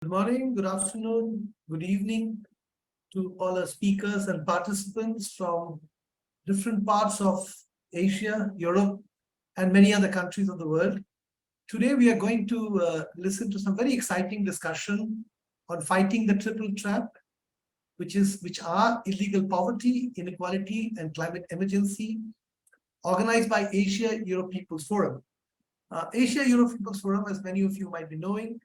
Good morning, good afternoon, good evening to all our speakers and participants from different parts of Asia, Europe, and many other countries of the world. Today, we are going to listen to some very exciting discussion on fighting the triple trap, which are illegal poverty, inequality, and climate emergency, organized by Asia-Europe People's Forum. Asia-Europe People's Forum, as many of you might be knowing,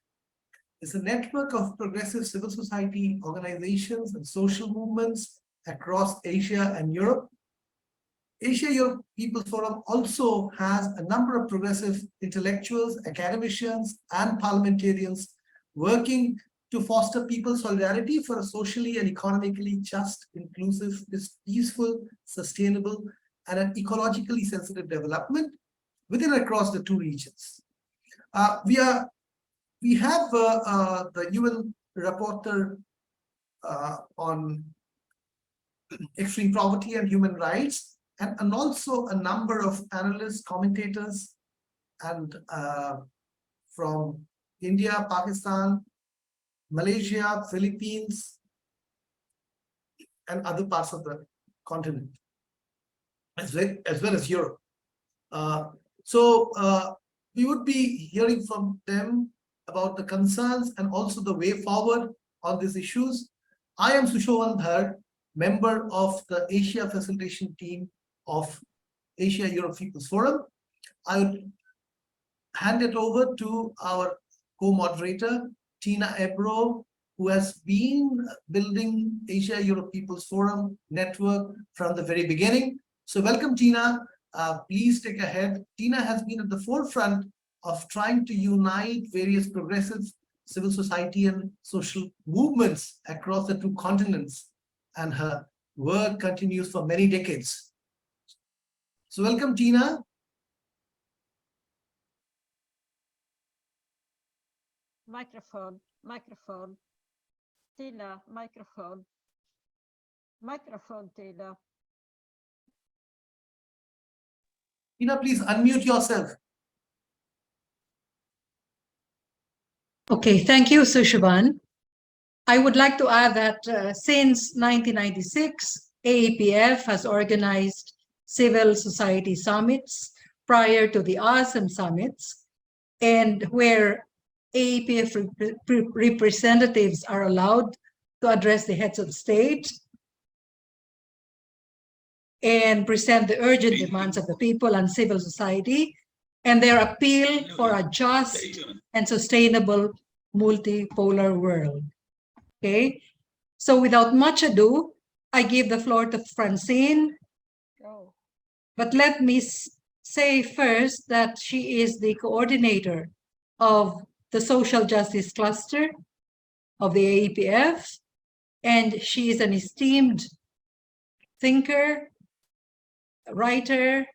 is a network of progressive civil society organizations and social movements across Asia and Europe. Asia-Europe People's Forum also has a number of progressive intellectuals, academicians, and parliamentarians working to foster people's solidarity for a socially and economically just, inclusive, peaceful, sustainable, and an ecologically sensitive development within and across the two regions. We have the UN Rapporteur on extreme poverty and human rights, and also a number of analysts, commentators, and from India, Pakistan, Malaysia, Philippines, and other parts of the continent, as well as Europe. We would be hearing from them about the concerns and also the way forward on these issues. I am Sushovan Dhar, member of the Asia Facilitation Team of Asia-Europe People's Forum. I would hand it over to our co-moderator, Tina Ebro, who has been building Asia-Europe People's Forum network from the very beginning. So welcome, Tina. Please take ahead. Tina has been at the forefront of trying to unite various progressive civil society and social movements across the two continents, and her work continues for many decades. So welcome, Tina. Microphone. Tina, microphone. Microphone, Tina. Tina, please unmute yourself. Okay, thank you, Sushovan. I would like to add that since 1996, AEPF has organized civil society summits prior to the ASEM summits, and where AEPF representatives are allowed to address the heads of state and present the urgent demands of the people and civil society and their appeal for a just and sustainable multipolar world. Okay, so without much ado, I give the floor to Francine. Oh. But let me say first that she is the coordinator of the Social Justice Cluster of the AEPF, and she is an esteemed thinker, writer,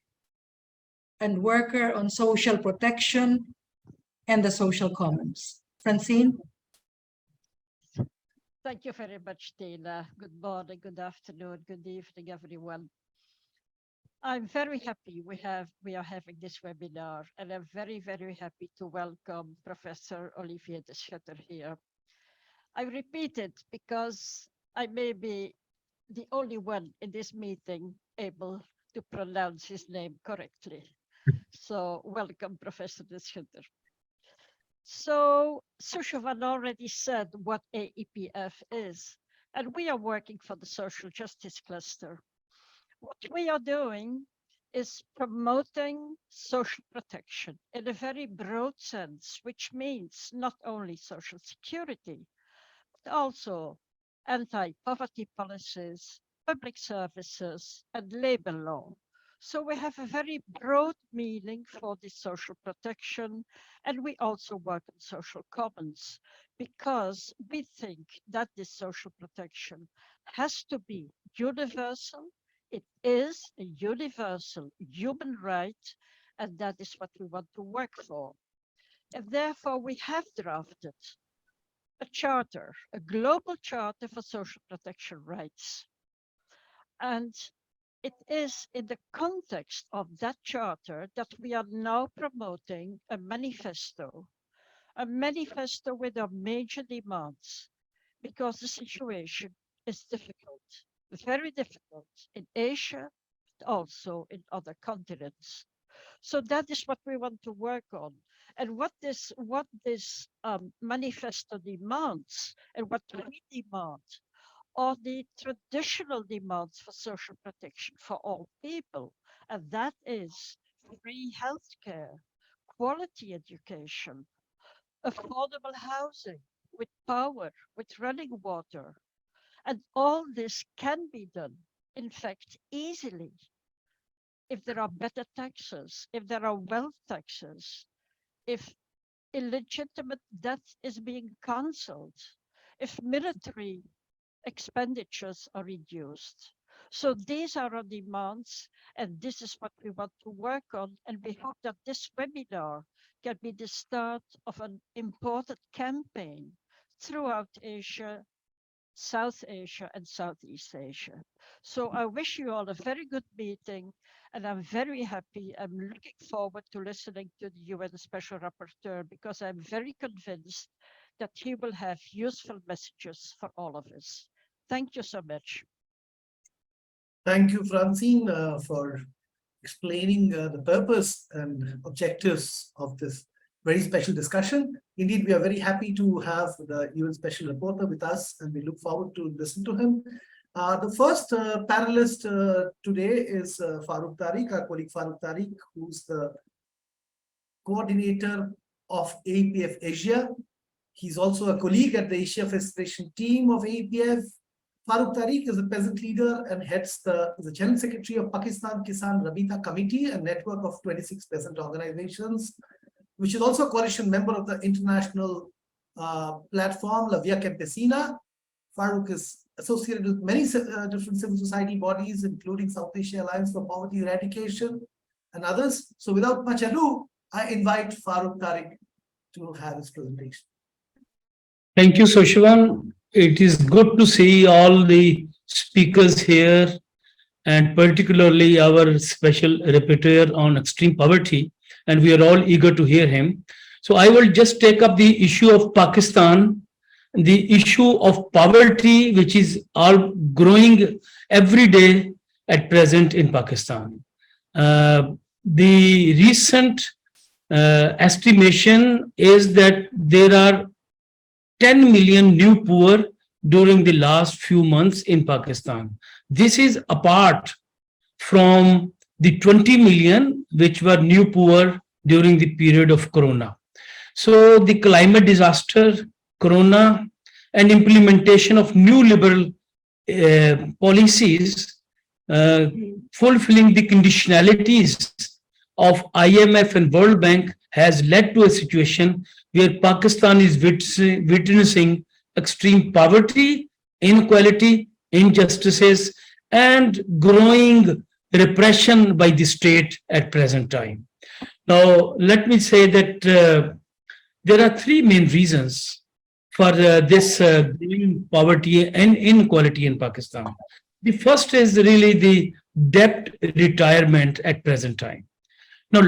and worker on social protection and the social commons. Francine? Thank you very much, Tina. Good morning, good afternoon, good evening, everyone. I'm very happy we are having this webinar, and I'm very, very happy to welcome Professor Olivier De Schutter here. I repeat it because I may be the only one in this meeting able to pronounce his name correctly. So welcome, Professor De Schutter. So Sushovan already said what AEPF is, and we are working for the Social Justice Cluster. What we are doing is promoting social protection in a very broad sense, which means not only social security, but also anti-poverty policies, public services, and labor law. So we have a very broad meaning for this social protection, and we also work on social commons because we think that this social protection has to be universal. It is a universal human right, and that is what we want to work for. And therefore, we have drafted a charter, a global charter for social protection rights. And it is in the context of that charter that we are now promoting a manifesto a manifesto with our major demands, because the situation is difficult, very difficult in Asia, but also in other continents. So that is what we want to work on. And what this manifesto demands and what we demand are the traditional demands for social protection for all people. And that is free healthcare, quality education, affordable housing with power, with running water. And all this can be done, in fact, easily if there are better taxes, if there are wealth taxes, if illegitimate debt is being cancelled, if military expenditures are reduced. So these are our demands, and this is what we want to work on. And we hope that this webinar can be the start of an important campaign throughout Asia, South Asia, and Southeast Asia. So I wish you all a very good meeting, and I'm very happy. I'm looking forward to listening to the UN Special Rapporteur, because I'm very convinced that he will have useful messages for all of us. Thank you so much. Thank you, Francine, for explaining the purpose and objectives of this very special discussion. Indeed, we are very happy to have the UN Special Rapporteur with us, and we look forward to listen to him. The first panelist today is Farooq Tariq, our colleague Farooq Tariq, who's the coordinator of AEPF Asia. He's also a colleague at the Asia Federation team of AEPF. Farooq Tariq is a peasant leader and heads the General Secretary of Pakistan Kissan Rabita Committee, a network of 26 peasant organizations, which is also a coalition member of the international platform La Via Campesina. Farooq is associated with many different civil society bodies, including South Asia Alliance for Poverty Eradication and others. So without much ado, I invite Farooq Tariq to have his presentation. Thank you, Sushovan. It is good to see all the speakers here, and particularly our special rapporteur on extreme poverty, and we are all eager to hear him. So I will just take up the issue of Pakistan, the issue of poverty, which is all growing every day at present in Pakistan. The recent estimation is that there are 10 million new poor during the last few months in Pakistan. This is apart from the 20 million which were new poor during the period of Corona. So the climate disaster, Corona, and implementation of new liberal policies fulfilling the conditionalities of IMF and World Bank has led to a situation where Pakistan is witnessing extreme poverty, inequality, injustices, and growing repression by the state at present time. Now, let me say that there are three main reasons for this growing poverty and inequality in Pakistan. The first is really the debt retirement at present time. Now,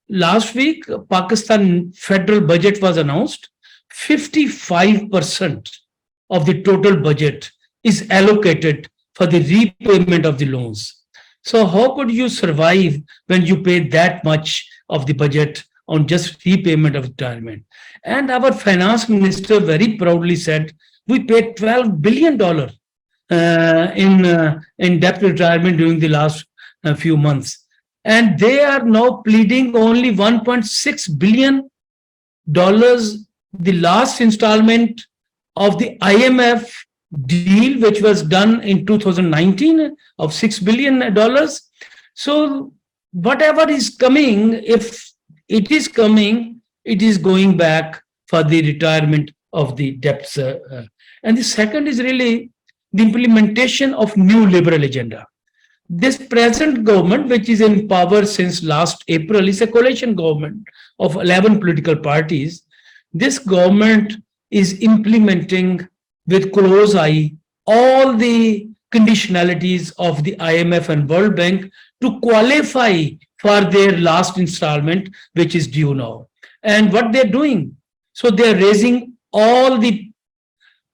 last week, Pakistan federal budget was announced. 55% of the total budget is allocated for the repayment of the loans. So how could you survive when you pay that much of the budget on just repayment of retirement? And our finance minister very proudly said, we paid $12 billion in debt retirement during the last few months. And they are now pleading only $1.6 billion, the last installment of the IMF deal, which was done in 2019 of $6 billion. So whatever is coming, if it is coming, it is going back for the retirement of the debts. And the second is really the implementation of new liberal agenda. This present government, which is in power since last April, is a coalition government of 11 political parties. This government is implementing with close eye all the conditionalities of the IMF and World Bank to qualify for their last installment, which is due now. And what they're doing, So they are raising all the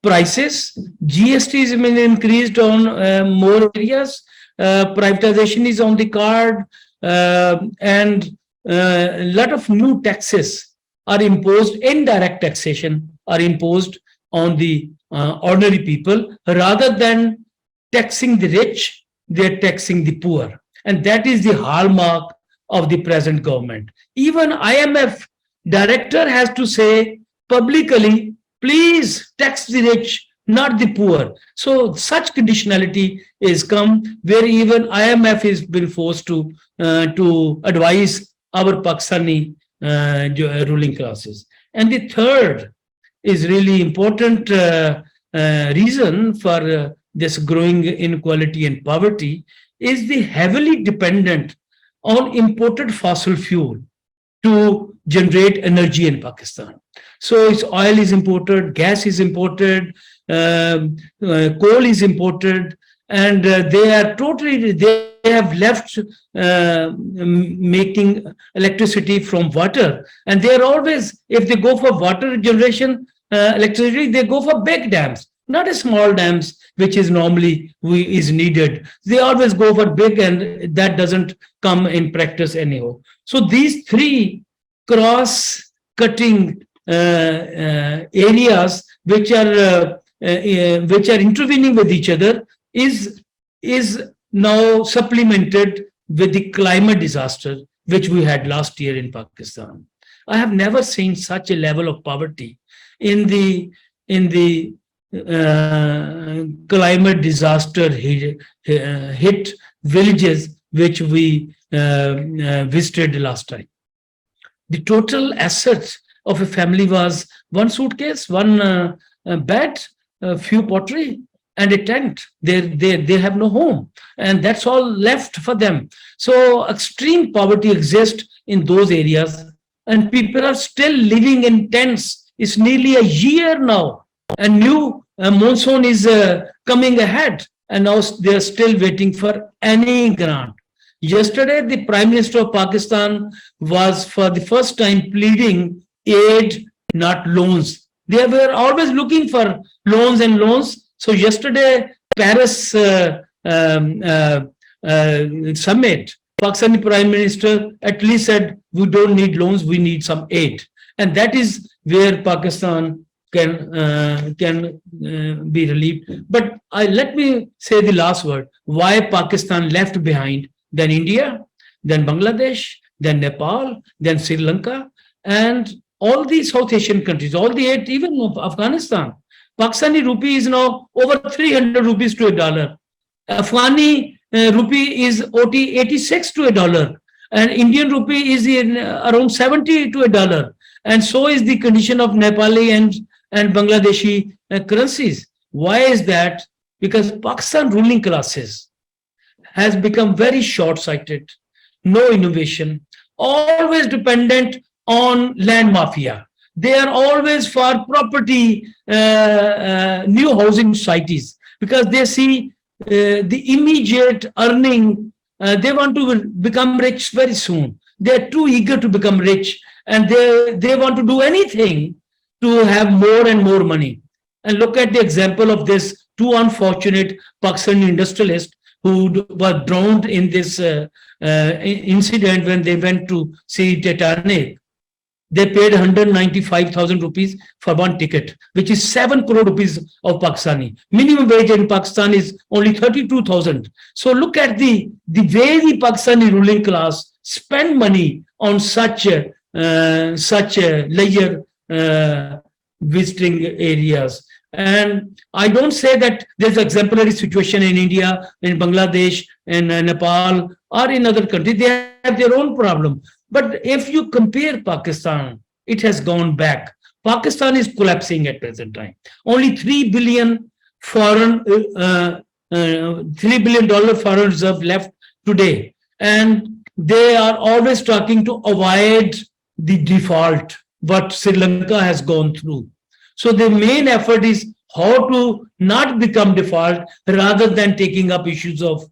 prices. GST is been increased on more areas. Privatization is on the card, and a lot of new taxes are imposed. Indirect taxation are imposed on the ordinary people. Rather than taxing the rich, they're taxing the poor, and that is the hallmark of the present government. Even IMF director has to say publicly, please tax the rich, not the poor. So such conditionality is come where even IMF is been forced to advise our Pakistani ruling classes. And the third is really important reason for this growing inequality and poverty is the heavily dependent on imported fossil fuel to generate energy in Pakistan. So it's oil is imported, gas is imported, coal is imported, and they have left making electricity from water. And they are always, if they go for water generation electricity, they go for big dams, not a small dams, which is normally is needed. They always go for big, and that doesn't come in practice anyhow. So these three cross-cutting areas which are intervening with each other is now supplemented with the climate disaster which we had last year in Pakistan. I have never seen such a level of poverty in the climate disaster hit villages which we visited last time. The total assets of a family was one suitcase, one bed, a few pottery, and a tent. They have no home, and that's all left for them. So extreme poverty exists in those areas, and people are still living in tents. It's nearly a year now, and new monsoon is coming ahead, and now they're still waiting for any grant. Yesterday, the Prime Minister of Pakistan was for the first time pleading aid, not loans. They were always looking for loans and loans. So yesterday, Paris summit, Pakistani Prime Minister at least said, we don't need loans, we need some aid. And that is where Pakistan can be relieved. But let me say the last word. Why Pakistan left behind? Then India, then Bangladesh, then Nepal, then Sri Lanka, and all these South Asian countries, all the 8, even of Afghanistan. Pakistani rupee is now over 300 rupees to a dollar. Afghani rupee is 86 to a dollar. And Indian rupee is around 70 to a dollar. And so is the condition of Nepali and Bangladeshi currencies. Why is that? Because Pakistan ruling classes has become very short-sighted, no innovation, always dependent on land mafia. They are always for property, new housing societies, because they see the immediate earning. They want to become rich very soon. They're too eager to become rich, and they want to do anything to have more and more money. And look at the example of this two unfortunate Pakistani industrialists who were drowned in this incident when they went to see Titanic. They paid 195,000 rupees for one ticket, which is 7 crore rupees of Pakistani. Minimum wage in Pakistan is only 32,000. So look at the way the Pakistani ruling class spend money on such a layer visiting areas. And I don't say that there's exemplary situation in India, in Bangladesh, in Nepal, or in other countries. They have their own problem. But if you compare Pakistan, it has gone back. Pakistan is collapsing at present time. Only $3 billion foreign reserve left today. And they are always talking to avoid the default, what Sri Lanka has gone through. So the main effort is how to not become default rather than taking up issues of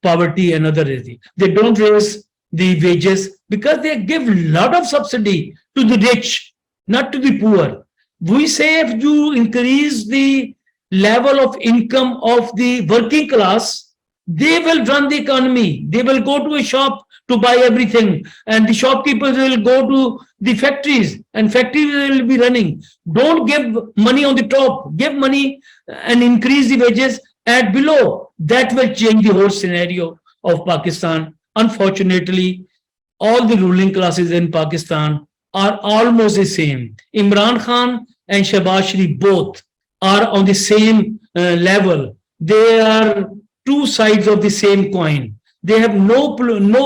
poverty and other things. They don't raise the wages because they give a lot of subsidy to the rich not to the poor. We say if you increase the level of income of the working class, they will run the economy. They will go to a shop to buy everything, and the shopkeepers will go to the factories, and factories will be running. Don't give money on the top, give money and increase the wages at below. That will change the whole scenario of Pakistan. Unfortunately, all the ruling classes in Pakistan are almost the same. Imran Khan and Shehbaz Sharif both are on the same level. They are two sides of the same coin. They have no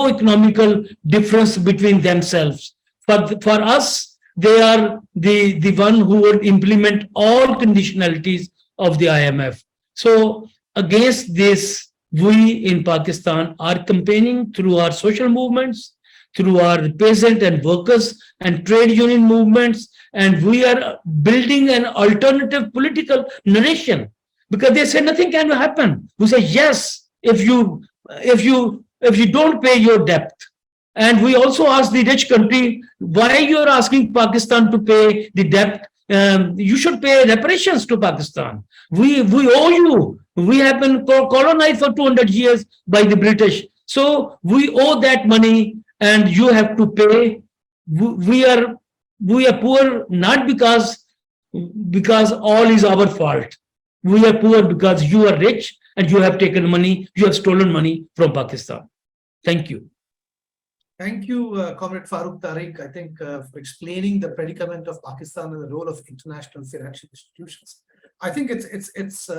economical difference between themselves. For us, they are the one who would implement all conditionalities of the IMF. So against this, we in Pakistan are campaigning through our social movements, through our peasant and workers and trade union movements, and we are building an alternative political narration, because they say nothing can happen. We say yes, if you don't pay your debt. And we also ask the rich country, why you are asking Pakistan to pay the debt? You should pay reparations to Pakistan. We owe you. We have been colonized for 200 years by the British. So we owe that money, and you have to pay. We are poor not because all is our fault. We are poor because you are rich and you have taken money, you have stolen money from Pakistan. Thank you. Thank you, Comrade Farooq Tariq, I think, for explaining the predicament of Pakistan and the role of international financial institutions. I think it's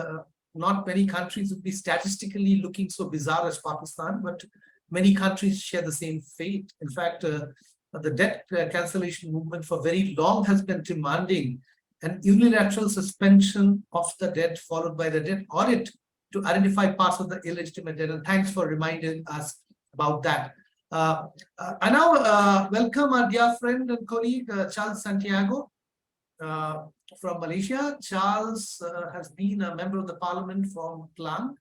not many countries would be statistically looking so bizarre as Pakistan, but many countries share the same fate. In fact, the debt cancellation movement for very long has been demanding an unilateral suspension of the debt followed by the debt audit to identify parts of the illegitimate debt. And thanks for reminding us about that. I now welcome our dear friend and colleague, Charles Santiago from Malaysia. Charles has been a member of the parliament from Klang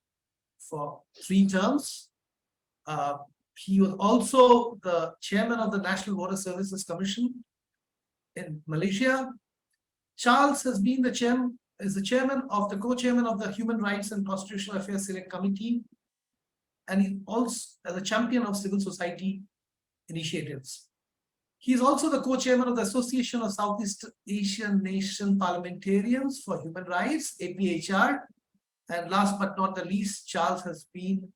for 3 terms. He was also the chairman of the National Water Services Commission in Malaysia. Charles has been the co-chairman of the Human Rights and Constitutional Affairs Select Committee, and he also as a champion of civil society initiatives. He is also the co-chairman of the Association of Southeast Asian Nation Parliamentarians for Human Rights, APHR. And last but not the least, Charles has been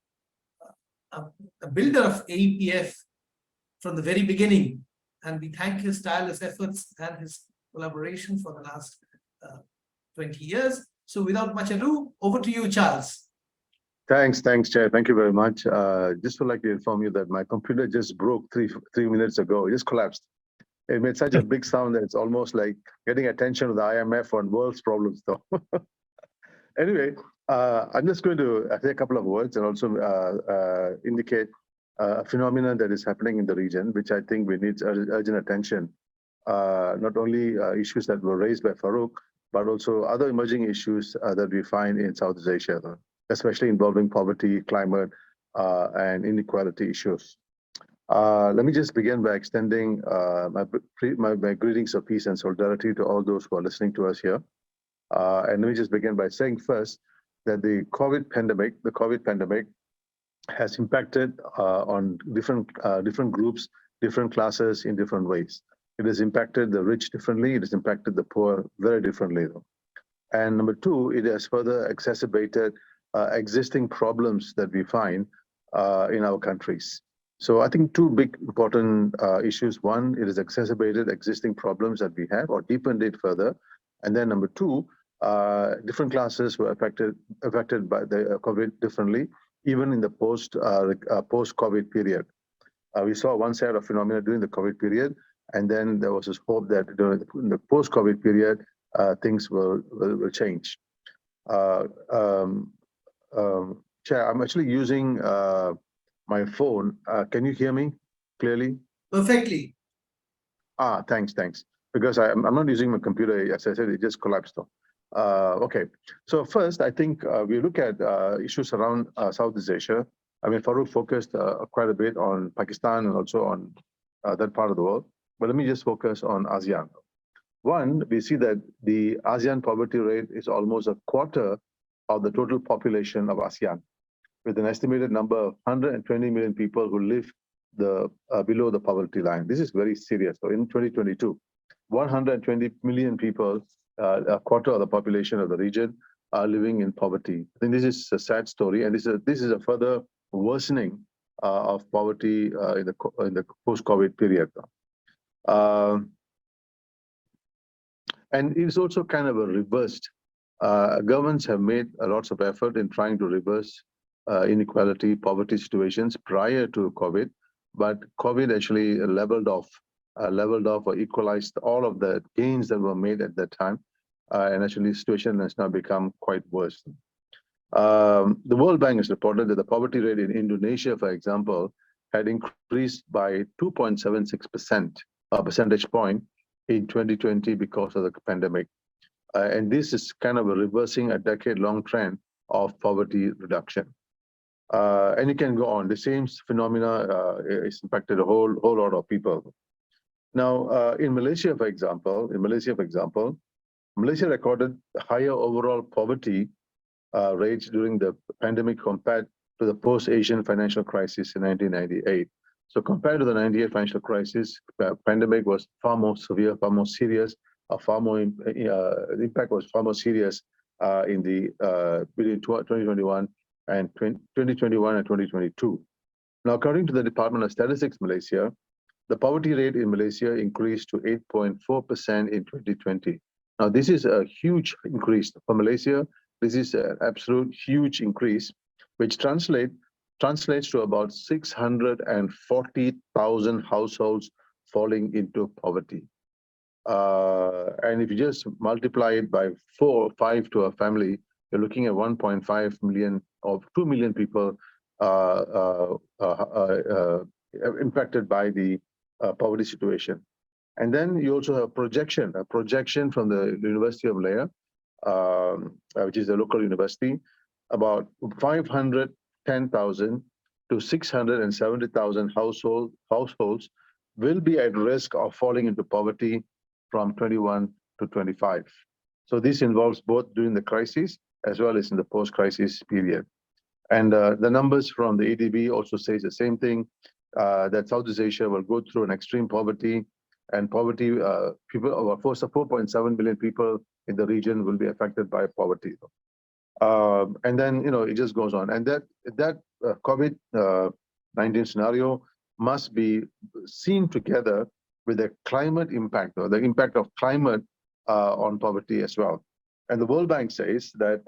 a builder of AEPF from the very beginning. And we thank his tireless efforts and his collaboration for the last 20 years. So without much ado, over to you, Charles. Thanks, Chair. Thank you very much. Just would like to inform you that my computer just broke three minutes ago. It just collapsed. It made such a big sound that it's almost like getting attention of the IMF on world's problems, though. Anyway, I'm just going to say a couple of words and also indicate a phenomenon that is happening in the region, which I think we need urgent attention. Not only issues that were raised by Farooq, but also other emerging issues that we find in Southeast Asia, especially involving poverty, climate, and inequality issues. Let me just begin by extending my greetings of peace and solidarity to all those who are listening to us here. And let me just begin by saying first that the COVID pandemic has impacted on different groups, different classes in different ways. It has impacted the rich differently. It has impacted the poor very differently, though. And number two, it has further exacerbated existing problems that we find in our countries. So I think 2 big important issues. One, it has exacerbated existing problems that we have or deepened it further. And then number 2, different classes were affected by the COVID differently, even in the post-COVID period. We saw one set of phenomena during the COVID period, and then there was this hope that in the post-COVID period, things will change. Chair, I'm actually using my phone. Can you hear me clearly? Perfectly. Thanks. Because I'm not using my computer. As I said, it just collapsed. Okay. So first, I think we look at issues around Southeast Asia. I mean, Farooq focused quite a bit on Pakistan and also on that part of the world. But let me just focus on ASEAN. One, we see that the ASEAN poverty rate is almost a quarter of the total population of ASEAN, with an estimated number of 120 million people who live below the poverty line. This is very serious. So in 2022, 120 million people, a quarter of the population of the region, are living in poverty. I think this is a sad story, and this is a further worsening of poverty in the post-COVID period. And it's also kind of a reversed. Governments have made lots of effort in trying to reverse inequality, poverty situations prior to COVID, but COVID actually leveled off or equalized all of the gains that were made at that time, and actually the situation has now become quite worse. The World Bank has reported that the poverty rate in Indonesia, for example, had increased by 2.76% percentage point in 2020 because of the pandemic. And this is kind of a reversing a decade-long trend of poverty reduction. And you can go on. The same phenomena is impacted a whole lot of people. Now, in Malaysia, for example, Malaysia recorded higher overall poverty rates during the pandemic compared to the post-Asian financial crisis in 1998. So compared to the 98 financial crisis, the pandemic was far more severe, far more serious, the impact was far more serious in the between 2021 and 2022. Now, according to the Department of Statistics Malaysia, the poverty rate in Malaysia increased to 8.4% in 2020. Now, this is a huge increase for Malaysia. This is an absolute huge increase, which translates to about 640,000 households falling into poverty. And if you just multiply it by 4 or 5 to a family, you're looking at 1.5 million or 2 million people impacted by the poverty situation. And then you also have a projection from the University of Malaya, which is a local university, about 510,000 to 670,000 households will be at risk of falling into poverty from 21 to 25. So this involves both during the crisis as well as in the post-crisis period. And the numbers from the ADB also says the same thing, that Southeast Asia will go through an extreme poverty, and poverty, people, about 4.7 million people in the region will be affected by poverty. And then, it just goes on. And that COVID-19 scenario must be seen together with the climate impact, or the impact of climate on poverty as well. And the World Bank says that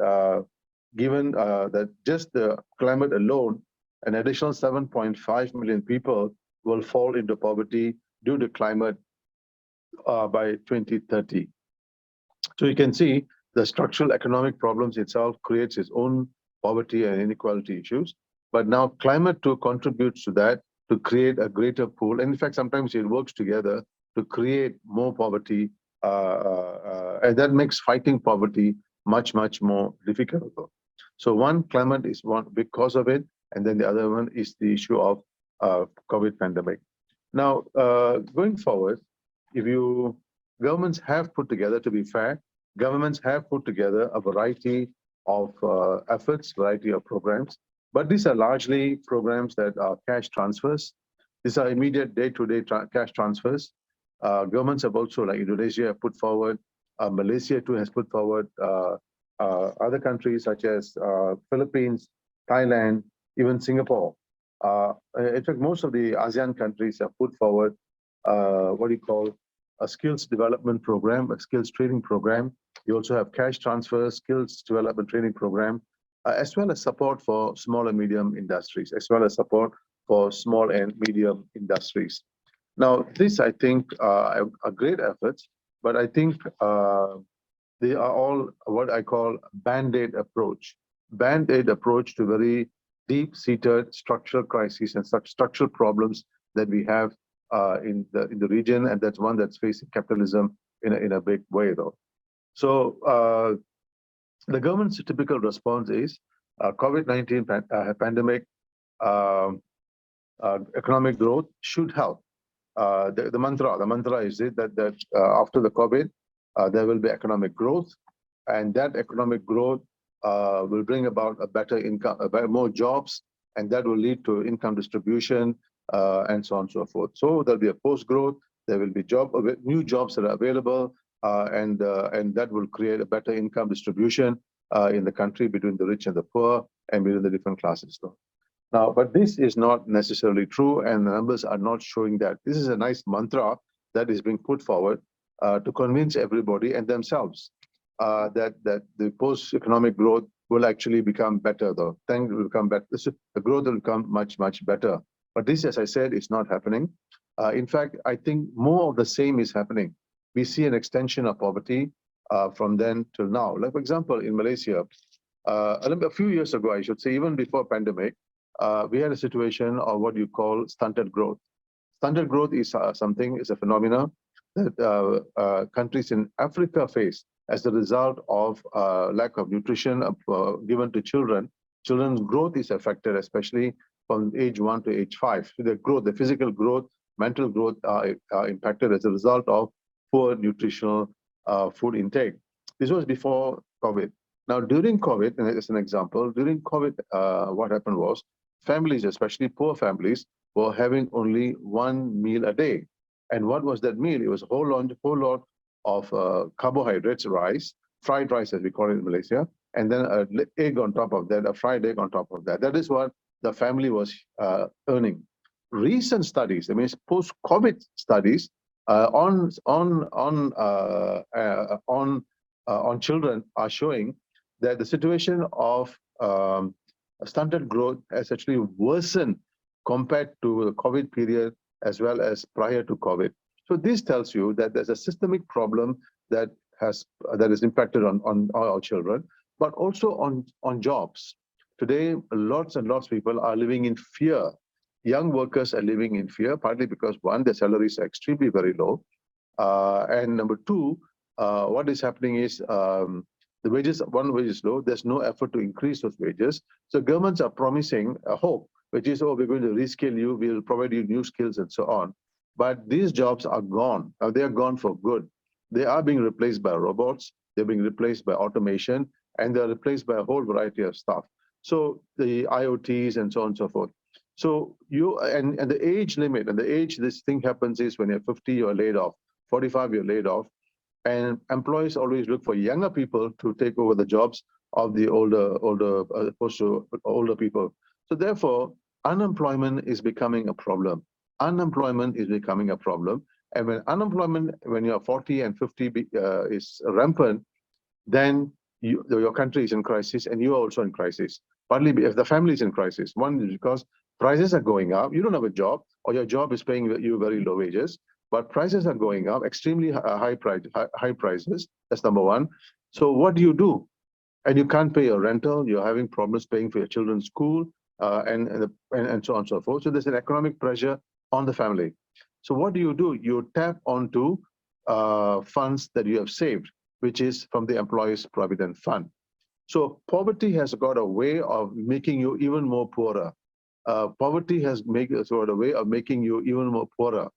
given that just the climate alone, an additional 7.5 million people will fall into poverty due to climate by 2030. So you can see the structural economic problems itself creates its own poverty and inequality issues. But now climate too contributes to that, to create a greater pool. And in fact, sometimes it works together to create more poverty. And that makes fighting poverty much, much more difficult. So one, climate is one big cause of it. And then the other one is the issue of COVID pandemic. Now, going forward, governments have put together, to be fair, governments have put together a variety of efforts, variety of programs, but these are largely programs that are cash transfers. These are immediate day-to-day cash transfers. Governments have also, like Indonesia, have put forward, Malaysia too has put forward, other countries such as Philippines, Thailand, even Singapore. In fact, most of the ASEAN countries have put forward what you call a skills development program, a skills training program. You also have cash transfers, skills development training program, as well as support for small and medium industries, as well as support for small and medium industries. Now, this, I think, are great efforts, but I think they are all what I call Band-Aid approach. Band-Aid approach to very deep-seated structural crises and such structural problems that we have in the region, and that's one that's facing capitalism in a big way, though. So the government's typical response is COVID-19 pandemic, economic growth should help. The mantra is it that after the COVID, there will be economic growth, and that economic growth will bring about a better income, more jobs, and that will lead to income distribution and so on and so forth. So there'll be a post-growth, there will be new jobs that are available, and that will create a better income distribution in the country between the rich and the poor and between the different classes. Now, but this is not necessarily true, and the numbers are not showing that. This is a nice mantra that is being put forward to convince everybody and themselves that the post-economic growth will actually become better, though. Things will become better. The growth will become much, much better. But this, as I said, is not happening. In fact, I think more of the same is happening. We see an extension of poverty from then till now. Like, for example, in Malaysia, a few years ago, I should say, even before pandemic, we had a situation of what you call stunted growth. Stunted growth is is a phenomena that countries in Africa face as a result of lack of nutrition given to children. Children's growth is affected, especially from age 1 to age 5. So the growth, the physical growth, mental growth are impacted as a result of poor nutritional food intake. This was before COVID. Now, during COVID, and as an example, during COVID, what happened was families, especially poor families, were having only one meal a day. And what was that meal? It was a whole lot of carbohydrates, rice, fried rice, as we call it in Malaysia, and then an egg on top of that, a fried egg on top of that. That is what the family was earning. Recent studies, I mean, post-COVID studies on children are showing that the situation of stunted growth has actually worsened compared to the COVID period as well as prior to COVID. So this tells you that there's a systemic problem that is impacted on our children, but also on jobs. Today, lots and lots of people are living in fear. Young workers are living in fear, partly because one, their salaries are extremely very low. And number two, what is happening is the wages, one wage is low, there's no effort to increase those wages. So governments are promising a hope, which is, oh, we're going to reskill you, we'll provide you new skills and so on. But these jobs are gone. They are gone for good. They are being replaced by robots, they're being replaced by automation, and they're replaced by a whole variety of stuff. So the IoTs and so on and so forth. So and the age limit, and the age this thing happens is when you're 50, you're laid off, 45, you're laid off. And employees always look for younger people to take over the jobs of the older people. So therefore, unemployment is becoming a problem. Unemployment is becoming a problem. And when unemployment, when you're 40 and 50 is rampant, then your country is in crisis and you are also in crisis. Partly if the family is in crisis. One is because prices are going up. You don't have a job, or your job is paying you very low wages. But prices are going up, extremely high prices. That's number one. So what do? And you can't pay your rental. You're having problems paying for your children's school, and so on and so forth. So there's an economic pressure on the family. So what do? You tap onto funds that you have saved, which is from the Employees' Provident Fund. So poverty has got a way of making you even more poorer. Poverty has got a way of making you even more poorer.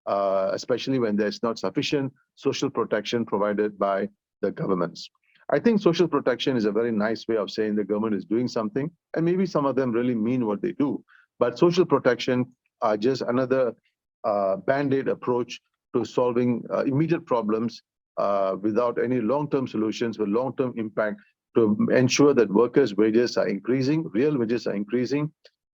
Especially when there's not sufficient social protection provided by the governments. I think social protection is a very nice way of saying the government is doing something, and maybe some of them really mean what they do. But social protection are just another band-aid approach to solving immediate problems without any long-term solutions with long-term impact to ensure that workers' wages are increasing, real wages are increasing,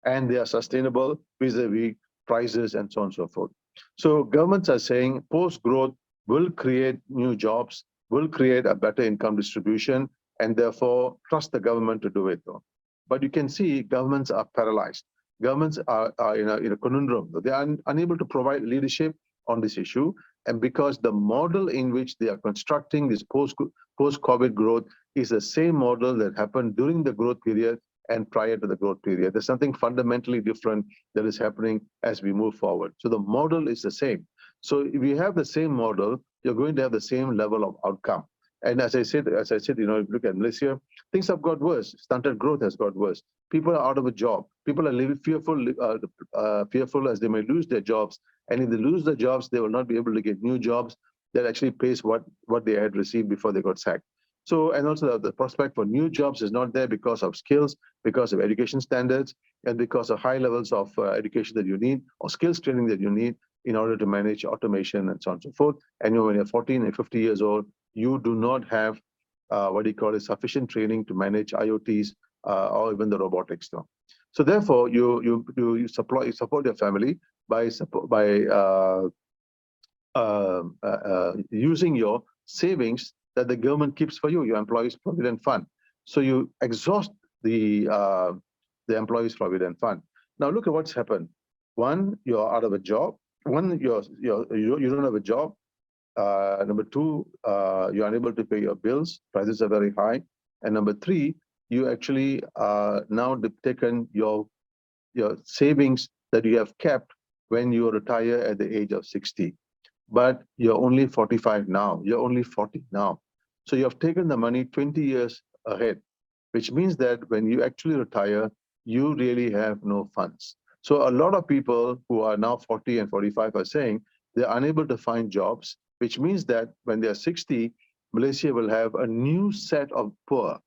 and they are sustainable vis-a-vis prices and so on and so forth. So governments are saying post-growth will create new jobs, will create a better income distribution, and therefore trust the government to do it. Though. But you can see governments are paralyzed. Governments are in a conundrum. They are unable to provide leadership on this issue. And because the model in which they are constructing this post-COVID growth is the same model that happened during the growth period and prior to the growth period. There's something fundamentally different that is happening as we move forward. So the model is the same. So if you have the same model, you're going to have the same level of outcome. And as I said, you know, look at Malaysia, things have got worse. Stunted growth has got worse. People are out of a job. People are living fearful as they may lose their jobs. And if they lose their jobs, they will not be able to get new jobs. that actually pays what they had received before they got sacked. So, and also the prospect for new jobs is not there because of skills, because of education standards, and because of high levels of education that you need or skills training that you need in order to manage automation and so on and so forth. And when you're 14 and 50 years old, you do not have what do you call it, sufficient training to manage IoTs or even the robotics. No? So therefore, you support your family by using your savings that the government keeps for you, your employees' provident fund. So you exhaust the employees' provident fund. Now look at what's happened. One, you're out of a job. One, you don't have a job. Number two, you're unable to pay your bills. Prices are very high. And number three, you actually now taken your savings that you have kept when you retire at the age of 60. But you're only 45 now. You're only 40 now. So you have taken the money 20 years ahead, which means that when you actually retire, you really have no funds. So a lot of people who are now 40 and 45 are saying they're unable to find jobs, which means that when they're 60, Malaysia will have a new set of poor,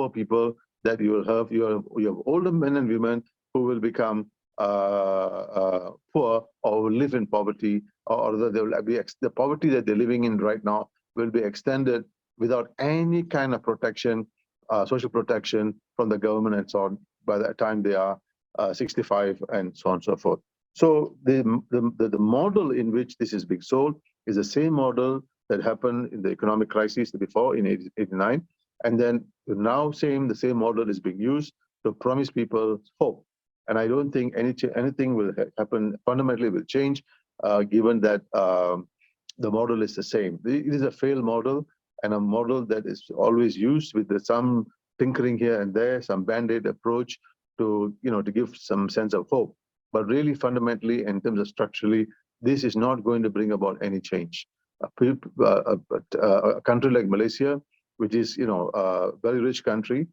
people that you will have. You have older men and women who will become poor or will live in poverty, or they will be the poverty that they're living in right now will be extended without any kind of protection, social protection from the government and so on by the time they are 65 and so on and so forth. So the model in which this is being sold is the same model that happened in the economic crisis before in 89, and then now the same model is being used to promise people hope. And I don't think anything will happen fundamentally will change, given that the model is the same. It is a failed model and a model that is always used with some tinkering here and there, some band-aid approach to give some sense of hope. But really, fundamentally, in terms of structurally, this is not going to bring about any change. A country like Malaysia, which is a very rich country,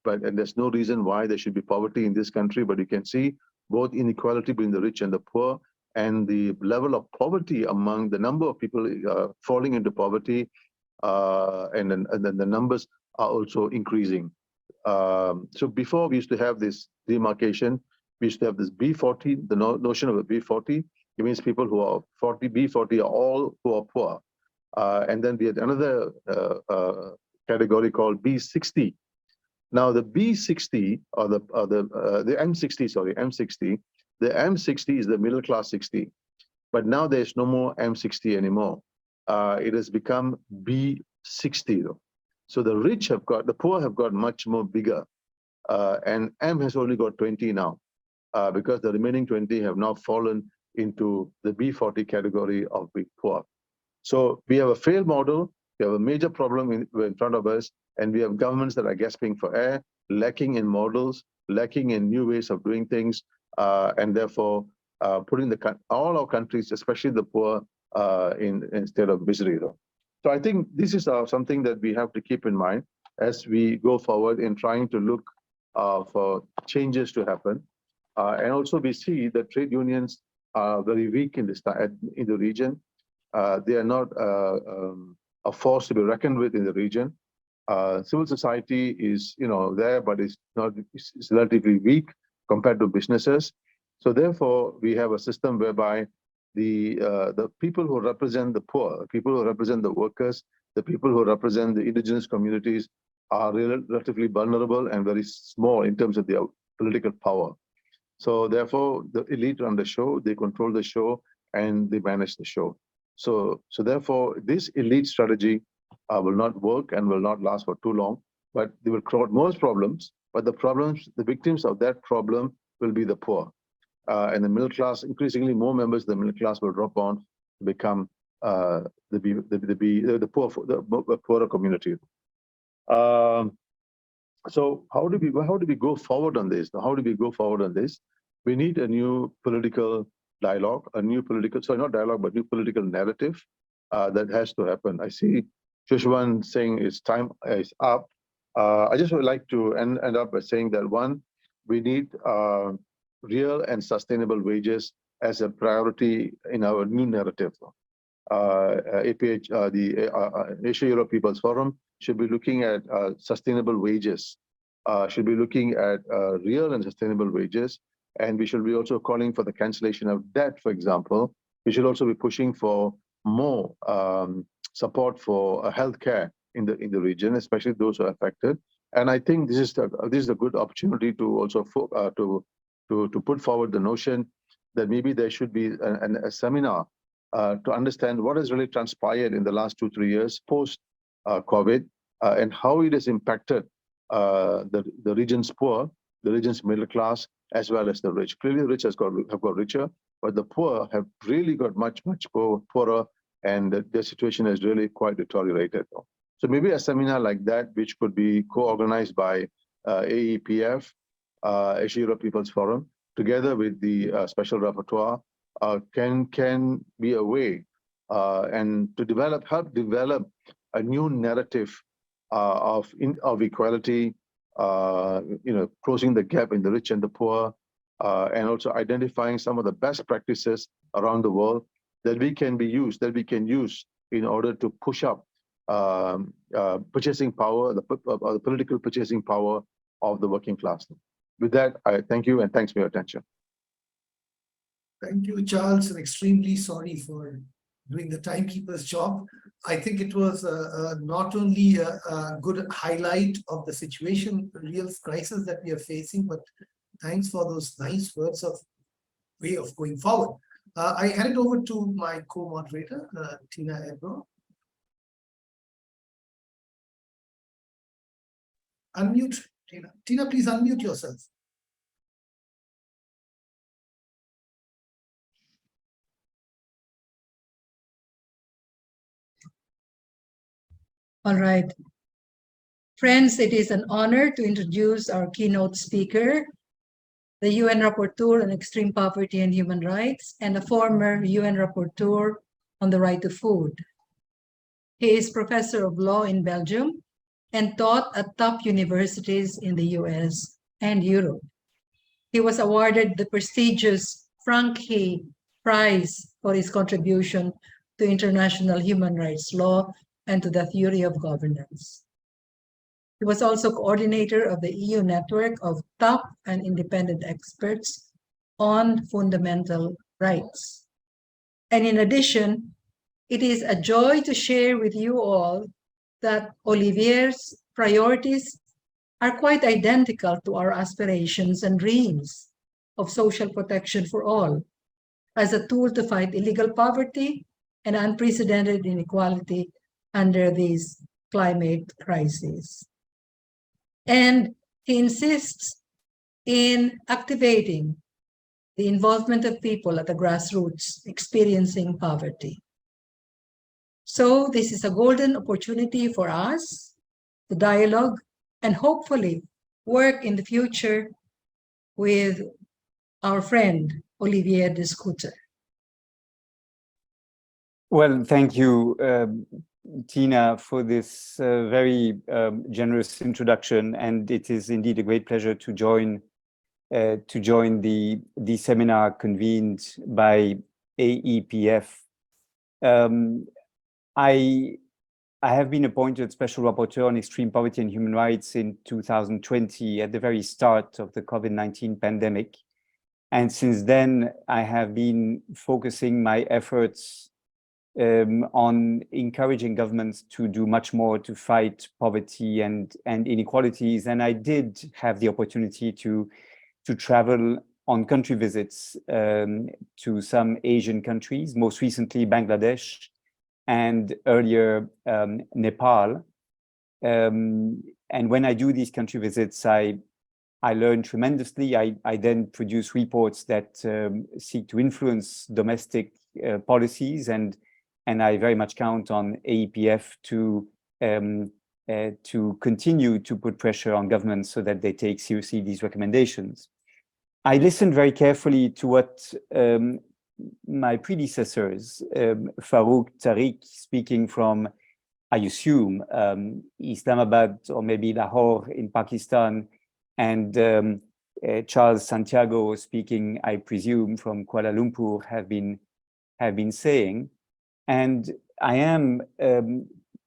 and there's no reason why there should be poverty in this country. But you can see both inequality between the rich and the poor, and the level of poverty among the number of people falling into poverty, and then the numbers are also increasing. So before we used to have this demarcation, we used to have this B40, the notion of a B40. It means people who are B40 are all who are poor. And then we had another category called B60. Now the B60 or the M60, sorry, M60, the M60 is the middle class 60. But now there's no more M60 anymore. It has become B60 though. So the poor have got much more bigger, and M has only got 20 now, because the remaining 20 have now fallen into the B40 category of big poor. So we have a failed model, we have a major problem in front of us, and we have governments that are gasping for air, lacking in models, lacking in new ways of doing things, and therefore putting all our countries, especially the poor, in state of misery though. So I think this is something that we have to keep in mind as we go forward in trying to look for changes to happen. And also we see that trade unions are very weak in the region. They are not a force to be reckoned with in the region. Civil society is there, but it's relatively weak compared to businesses. So therefore, we have a system whereby the people who represent the poor, people who represent the workers, the people who represent the indigenous communities are relatively vulnerable and very small in terms of their political power. So therefore, the elite run the show, they control the show, and they manage the show. So therefore, this elite strategy will not work and will not last for too long, but they will create most problems. But the victims of that problem will be the poor. And the middle class, increasingly more members of the middle class will drop on to become the poorer community. So how do we go forward on this? How do we go forward on this? We need a new political dialogue, new political narrative that has to happen. I see Sushovan saying its time is up. I just would like to end up by saying that one, we need real and sustainable wages as a priority in our new narrative. APH, the Asia-Europe People's Forum should be looking at sustainable wages, should be looking at real and sustainable wages, and we should be also calling for the cancellation of debt, for example. We should also be pushing for more support for healthcare in the region, especially those who are affected. And I think this is a good opportunity to also to put forward the notion that maybe there should be a seminar to understand what has really transpired in the last 2-3 years post COVID and how it has impacted the region's poor, the region's middle class, as well as the rich. Clearly, the rich have got richer, but the poor have really got much poorer, and their situation has really quite deteriorated. So maybe a seminar like that, which could be co-organized by AEPF, Asia-Europe People's Forum, together with the Special Rapporteur, can be a way and to help develop a new narrative of equality, closing the gap in the rich and the poor, and also identifying some of the best practices around the world that we can use in order to push up purchasing power, the political purchasing power of the working class. With that, I thank you and thanks for your attention. Thank you, Charles, and extremely sorry for doing the timekeeper's job. I think it was not only a good highlight of the situation, the real crisis that we are facing, but thanks for those nice words of way of going forward. I hand it over to my co-moderator, Tina Ebro. Unmute, Tina. Tina, please unmute yourself. All right. Friends, it is an honor to introduce our keynote speaker, the UN Rapporteur on Extreme Poverty and Human Rights, and a former UN Rapporteur on the right to food. He is professor of law in Belgium and taught at top universities in the US and Europe. He was awarded the prestigious Franke Prize for his contribution to international human rights law and to the theory of governance. He was also coordinator of the EU network of top and independent experts on fundamental rights. And in addition, it is a joy to share with you all that Olivier's priorities are quite identical to our aspirations and dreams of social protection for all as a tool to fight illegal poverty and unprecedented inequality under these climate crises. And he insists in activating the involvement of people at the grassroots experiencing poverty. So this is a golden opportunity for us to dialogue and hopefully work in the future with our friend, Olivier De Schutter. Well, thank you, Tina, for this very generous introduction, and it is indeed a great pleasure to join the seminar convened by AEPF. I have been appointed Special Rapporteur on Extreme Poverty and Human Rights in 2020 at the very start of the COVID-19 pandemic. And since then, I have been focusing my efforts on encouraging governments to do much more to fight poverty and inequalities. And I did have the opportunity to travel on country visits to some Asian countries, most recently Bangladesh, and earlier Nepal. And when I do these country visits, I learn tremendously. I then produce reports that seek to influence domestic policies, and I very much count on AEPF to continue to put pressure on governments so that they take seriously these recommendations. I listened very carefully to what my predecessors, Farooq, Tariq, speaking from, I assume, Islamabad or maybe Lahore in Pakistan, and Charles Santiago speaking, I presume, from Kuala Lumpur have been saying. And I am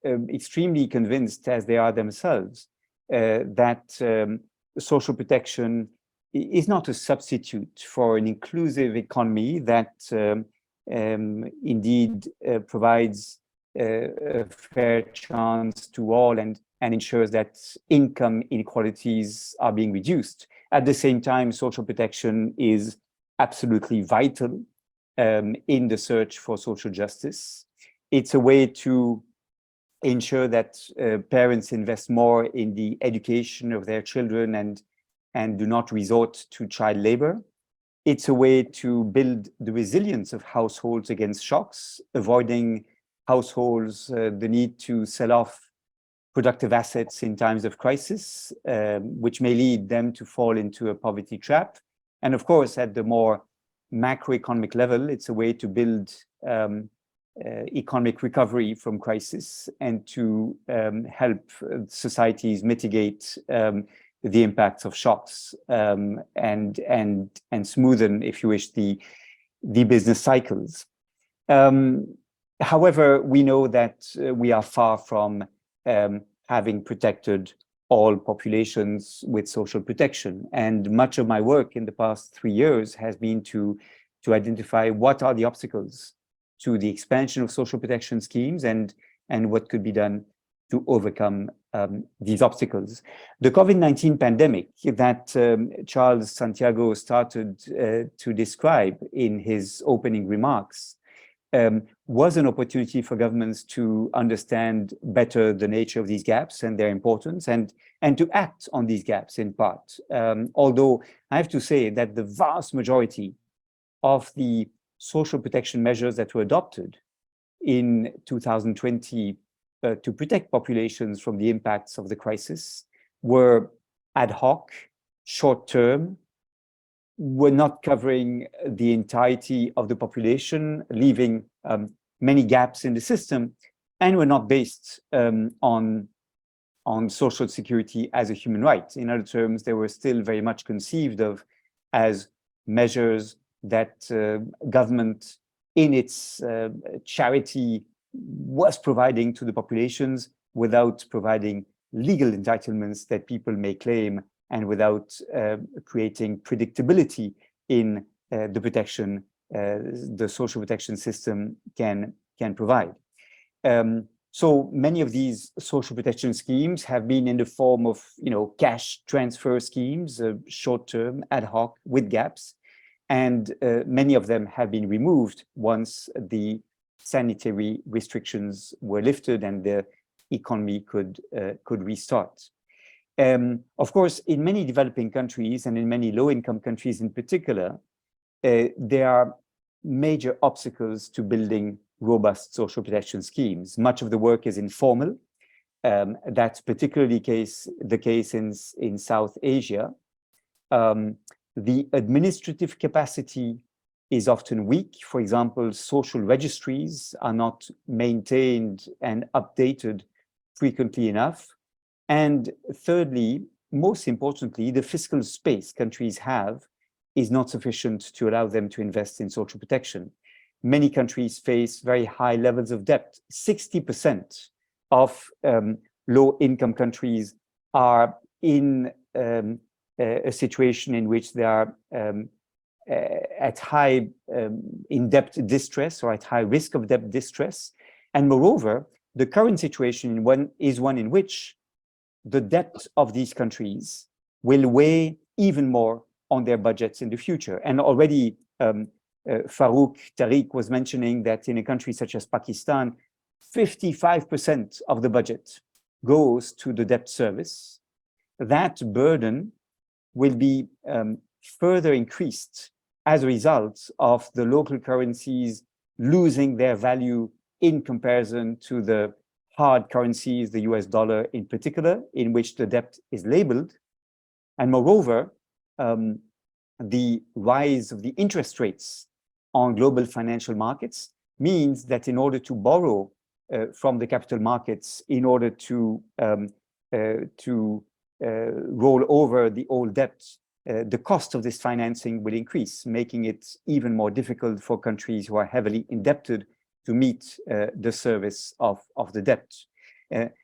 extremely convinced, as they are themselves, that social protection is not a substitute for an inclusive economy that indeed provides a fair chance to all and ensures that income inequalities are being reduced. At the same time, social protection is absolutely vital in the search for social justice. It's a way to ensure that parents invest more in the education of their children and do not resort to child labor. It's a way to build the resilience of households against shocks, avoiding households the need to sell off productive assets in times of crisis, which may lead them to fall into a poverty trap. And of course, at the more macroeconomic level, it's a way to build economic recovery from crisis and to help societies mitigate the impacts of shocks and smoothen, if you wish, the business cycles. However, we know that we are far from having protected all populations with social protection. And much of my work in the past 3 years has been to identify what are the obstacles to the expansion of social protection schemes and what could be done to overcome these obstacles. The COVID-19 pandemic that Charles Santiago started to describe in his opening remarks was an opportunity for governments to understand better the nature of these gaps and their importance and to act on these gaps in part. Although I have to say that the vast majority of the social protection measures that were adopted in 2020 to protect populations from the impacts of the crisis were ad hoc, short-term, were not covering the entirety of the population, leaving many gaps in the system, and were not based on social security as a human right. In other terms, they were still very much conceived of as measures that government in its charity was providing to the populations without providing legal entitlements that people may claim and without creating predictability in the protection the social protection system can provide. So many of these social protection schemes have been in the form of, cash transfer schemes, short-term, ad hoc, with gaps, and many of them have been removed once the sanitary restrictions were lifted and the economy could restart. Of course, in many developing countries and in many low-income countries in particular, there are major obstacles to building robust social protection schemes. Much of the work is informal. That's particularly the case in South Asia. The administrative capacity is often weak. For example, social registries are not maintained and updated frequently enough. And thirdly, most importantly, the fiscal space countries have is not sufficient to allow them to invest in social protection. Many countries face very high levels of debt. 60% of low-income countries are in a situation in which they are at high in debt distress or at high risk of debt distress. And moreover, the current situation is one in which the debt of these countries will weigh even more on their budgets in the future. And already Farooq, Tariq was mentioning that in a country such as Pakistan, 55% of the budget goes to the debt service. That burden will be further increased as a result of the local currencies losing their value in comparison to the hard currencies, the US dollar in particular, in which the debt is labeled. And moreover, the rise of the interest rates on global financial markets means that in order to borrow from the capital markets, in order to roll over the old debt, the cost of this financing will increase, making it even more difficult for countries who are heavily indebted to meet the service of the debt.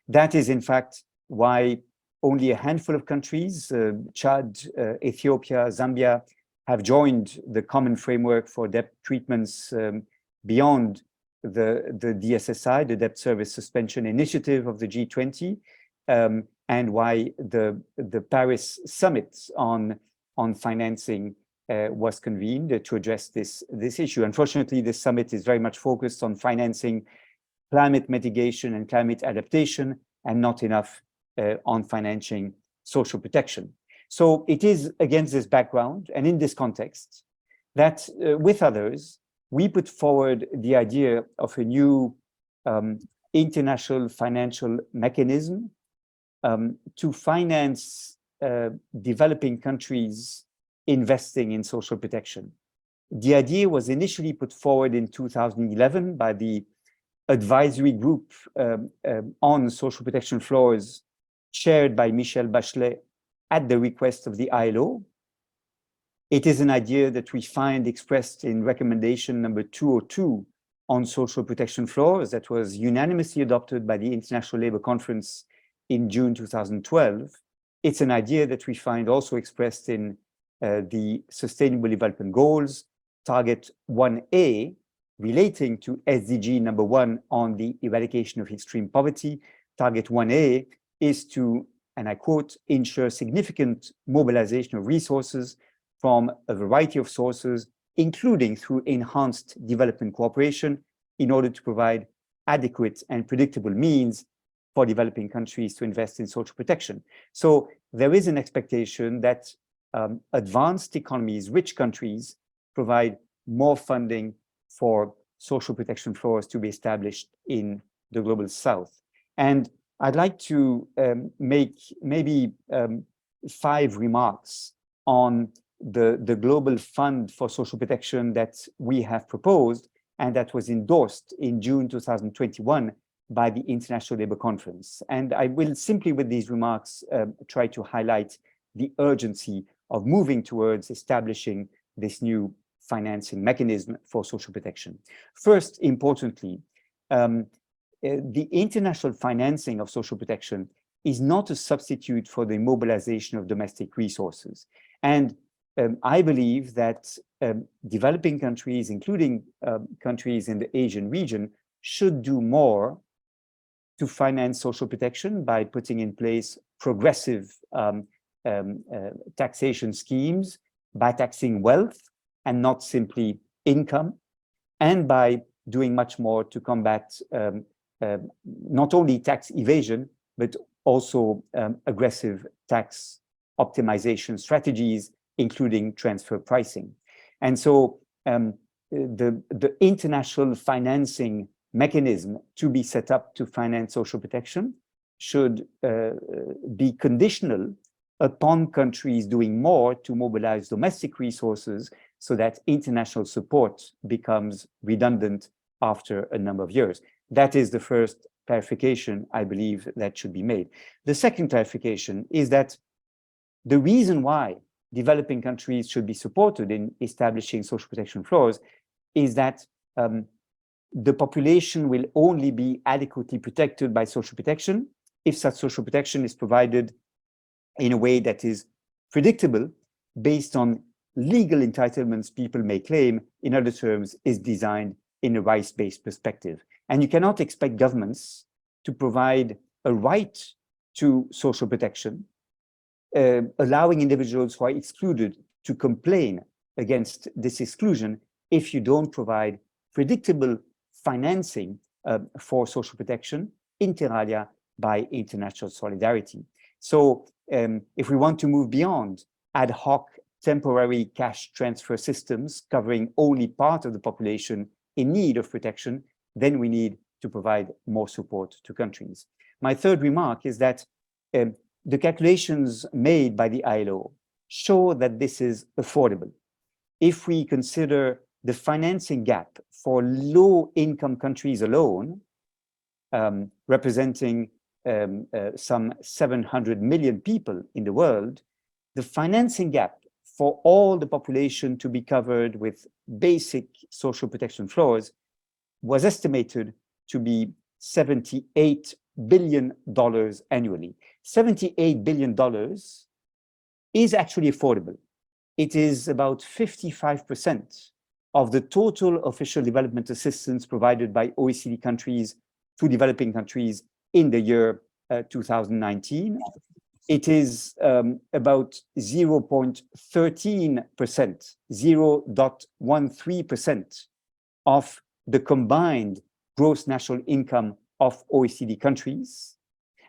That is, in fact, why only a handful of countries, Chad, Ethiopia, Zambia, have joined the common framework for debt treatments beyond the DSSI, the Debt Service Suspension Initiative of the G20, and why the Paris Summit on financing was convened to address this issue. Unfortunately, this summit is very much focused on financing climate mitigation and climate adaptation, and not enough on financing social protection. So it is against this background and in this context that with others, we put forward the idea of a new international financial mechanism to finance developing countries investing in social protection. The idea was initially put forward in 2011 by the advisory group on social protection floors, chaired by Michelle Bachelet at the request of the ILO. It is an idea that we find expressed in recommendation number 202 on social protection floors that was unanimously adopted by the International Labour Conference in June 2012. It's an idea that we find also expressed in the Sustainable Development Goals, Target 1A, relating to SDG number 1 on the eradication of extreme poverty. Target 1A is to, and I quote, ensure significant mobilization of resources from a variety of sources, including through enhanced development cooperation, in order to provide adequate and predictable means for developing countries to invest in social protection. So there is an expectation that advanced economies, rich countries, provide more funding for social protection floors to be established in the global south. And I'd like to make maybe 5 remarks on the global fund for social protection that we have proposed and that was endorsed in June 2021 by the International Labour Conference. And I will simply, with these remarks, try to highlight the urgency of moving towards establishing this new financing mechanism for social protection. First, importantly, the international financing of social protection is not a substitute for the mobilization of domestic resources. And I believe that developing countries, including countries in the Asian region, should do more to finance social protection by putting in place progressive taxation schemes, by taxing wealth and not simply income, and by doing much more to combat not only tax evasion, but also aggressive tax optimization strategies, including transfer pricing. And so the international financing mechanism to be set up to finance social protection should be conditional upon countries doing more to mobilize domestic resources so that international support becomes redundant after a number of years. That is the first clarification I believe that should be made. The second clarification is that the reason why developing countries should be supported in establishing social protection floors is that the population will only be adequately protected by social protection if such social protection is provided in a way that is predictable based on legal entitlements people may claim, in other terms, is designed in a rights-based perspective. And you cannot expect governments to provide a right to social protection, allowing individuals who are excluded to complain against this exclusion if you don't provide predictable financing for social protection inter alia by international solidarity. So if we want to move beyond ad hoc temporary cash transfer systems covering only part of the population in need of protection, then we need to provide more support to countries. My third remark is that the calculations made by the ILO show that this is affordable. If we consider the financing gap for low-income countries alone, representing some 700 million people in the world, the financing gap for all the population to be covered with basic social protection floors was estimated to be $78 billion annually. $78 billion is actually affordable. It is about 55% of the total official development assistance provided by OECD countries to developing countries in the year 2019. It is about 0.13%, 0.13% of the combined gross national income of OECD countries.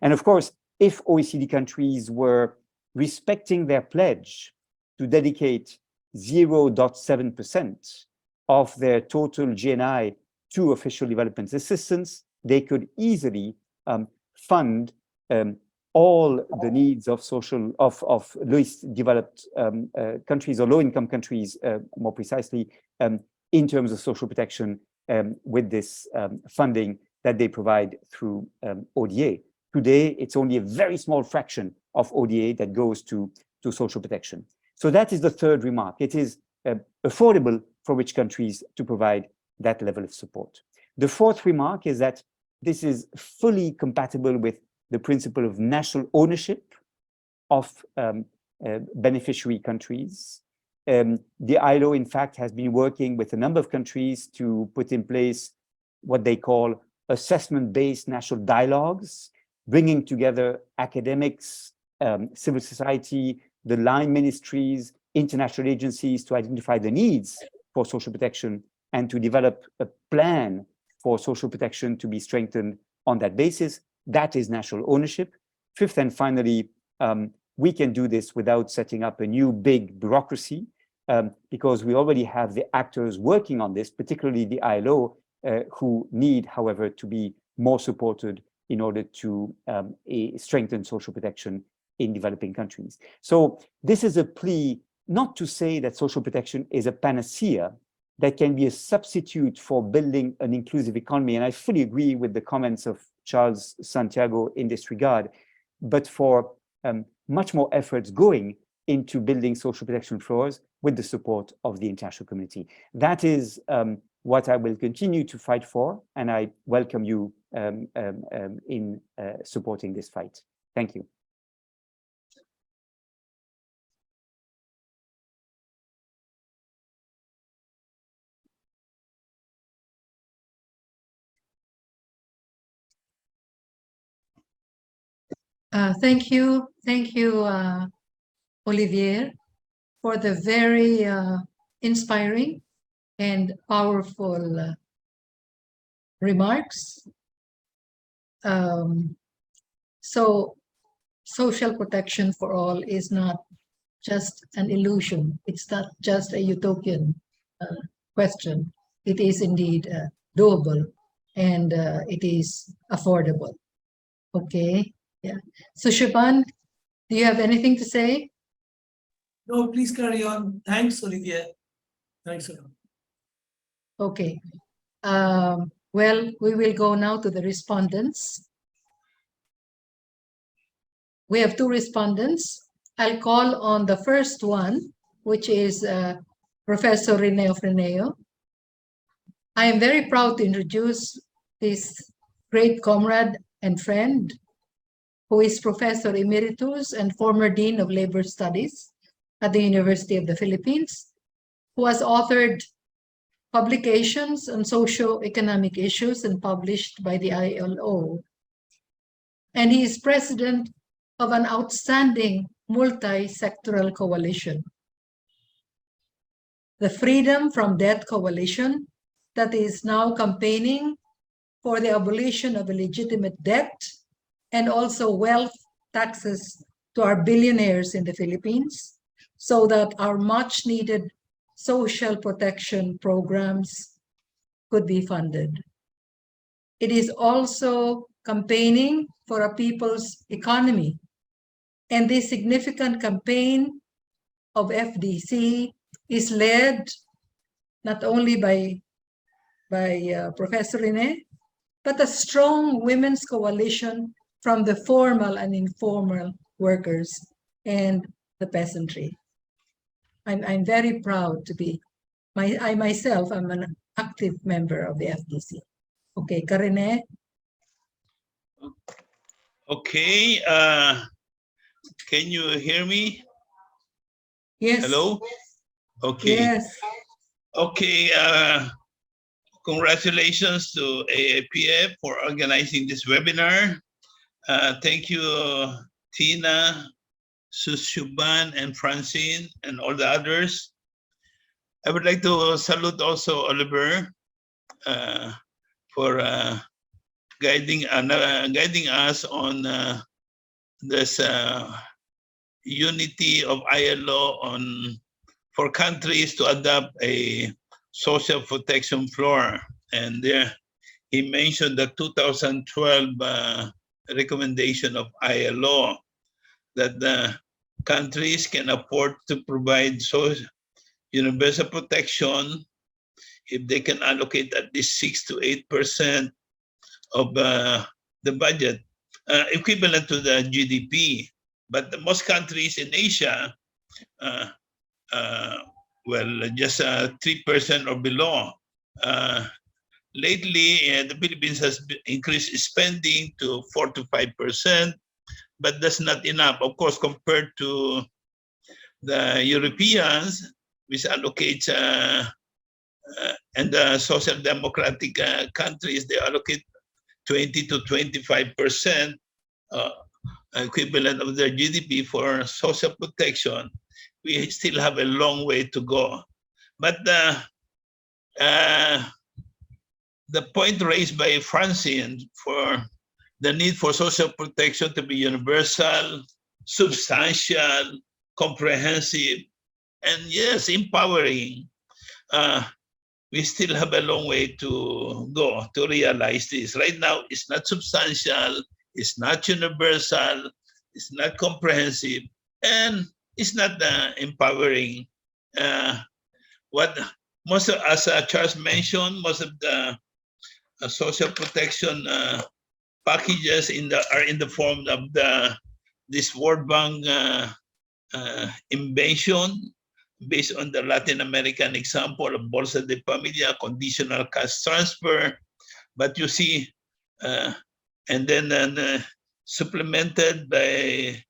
And of course, if OECD countries were respecting their pledge to dedicate 0.7% of their total GNI to official development assistance, they could easily fund all the needs of least developed countries or low-income countries, more precisely, in terms of social protection with this funding that they provide through ODA. Today, it's only a very small fraction of ODA that goes to social protection. So that is the third remark. It is affordable for rich countries to provide that level of support. The fourth remark is that this is fully compatible with the principle of national ownership of beneficiary countries. The ILO, in fact, has been working with a number of countries to put in place what they call assessment-based national dialogues, bringing together academics, civil society, the line ministries, international agencies to identify the needs for social protection and to develop a plan for social protection to be strengthened on that basis. That is national ownership. Fifth and finally, we can do this without setting up a new big bureaucracy because we already have the actors working on this, particularly the ILO, who need, however, to be more supported in order to strengthen social protection in developing countries. So this is a plea not to say that social protection is a panacea that can be a substitute for building an inclusive economy. And I fully agree with the comments of Charles Santiago in this regard, but for much more efforts going into building social protection floors with the support of the international community. That is what I will continue to fight for, and I welcome you in supporting this fight. Thank you. Thank you, Olivier, for the very inspiring and powerful remarks. So social protection for all is not just an illusion. It's not just a utopian question. It is indeed doable and it is affordable. Okay, yeah. So Sushovan, do you have anything to say? No, please carry on. Thanks, Olivier. Thanks a lot. Okay. Well, we will go now to the respondents. We have two respondents. I'll call on the first one, which is Professor Rene Ofreneo. I am very proud to introduce this great comrade and friend, who is Professor Emeritus and former Dean of Labor Studies at the University of the Philippines, who has authored publications on socio-economic issues and published by the ILO. And he is president of an outstanding multi-sectoral coalition, the Freedom from Debt Coalition, that is now campaigning for the abolition of illegitimate debt and also wealth taxes to our billionaires in the Philippines, so that our much needed social protection programs could be funded. It is also campaigning for a people's economy. And this significant campaign of FDC is led not only by Professor Rene, but a strong women's coalition from the formal and informal workers and the peasantry. I'm very proud to be, I myself am an active member of the FDC. Okay, Rene. Okay, can you hear me? Yes. Hello? Okay. Yes. Okay, congratulations to AEPF for organizing this webinar. Thank you, Tina, Sushovan, and Francine, and all the others. I would like to salute also Oliver for guiding us on this unity of ILO for countries to adopt a social protection floor. And there he mentioned the 2012 recommendation of ILO that the countries can afford to provide universal protection if they can allocate at least 6 to 8% of the budget, equivalent to the GDP. But most countries in Asia, well, just 3% or below. Lately, the Philippines has increased spending to 4 to 5%, but that's not enough. Of course, compared to the Europeans, which allocates, and the social democratic countries, they allocate 20 to 25% equivalent of their GDP for social protection. We still have a long way to go. But the point raised by Francine for the need for social protection to be universal, substantial, comprehensive, and yes, empowering. We still have a long way to go to realize this. Right now, it's not substantial, it's not universal, it's not comprehensive, and it's not empowering. What most of, as Charles mentioned, most of the social protection packages are in the form of this World Bank invention, based on the Latin American example of Bolsa de Familia, conditional cash transfer. But you see, and then supplemented by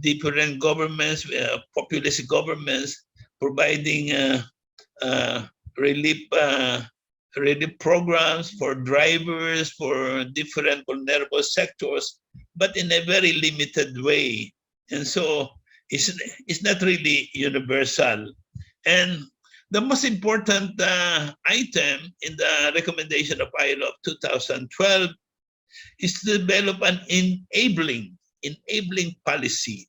different governments, populist governments, providing relief programs for drivers, for different vulnerable sectors, but in a very limited way. And so it's not really universal. And the most important item in the recommendation of ILO of 2012 is to develop an enabling policy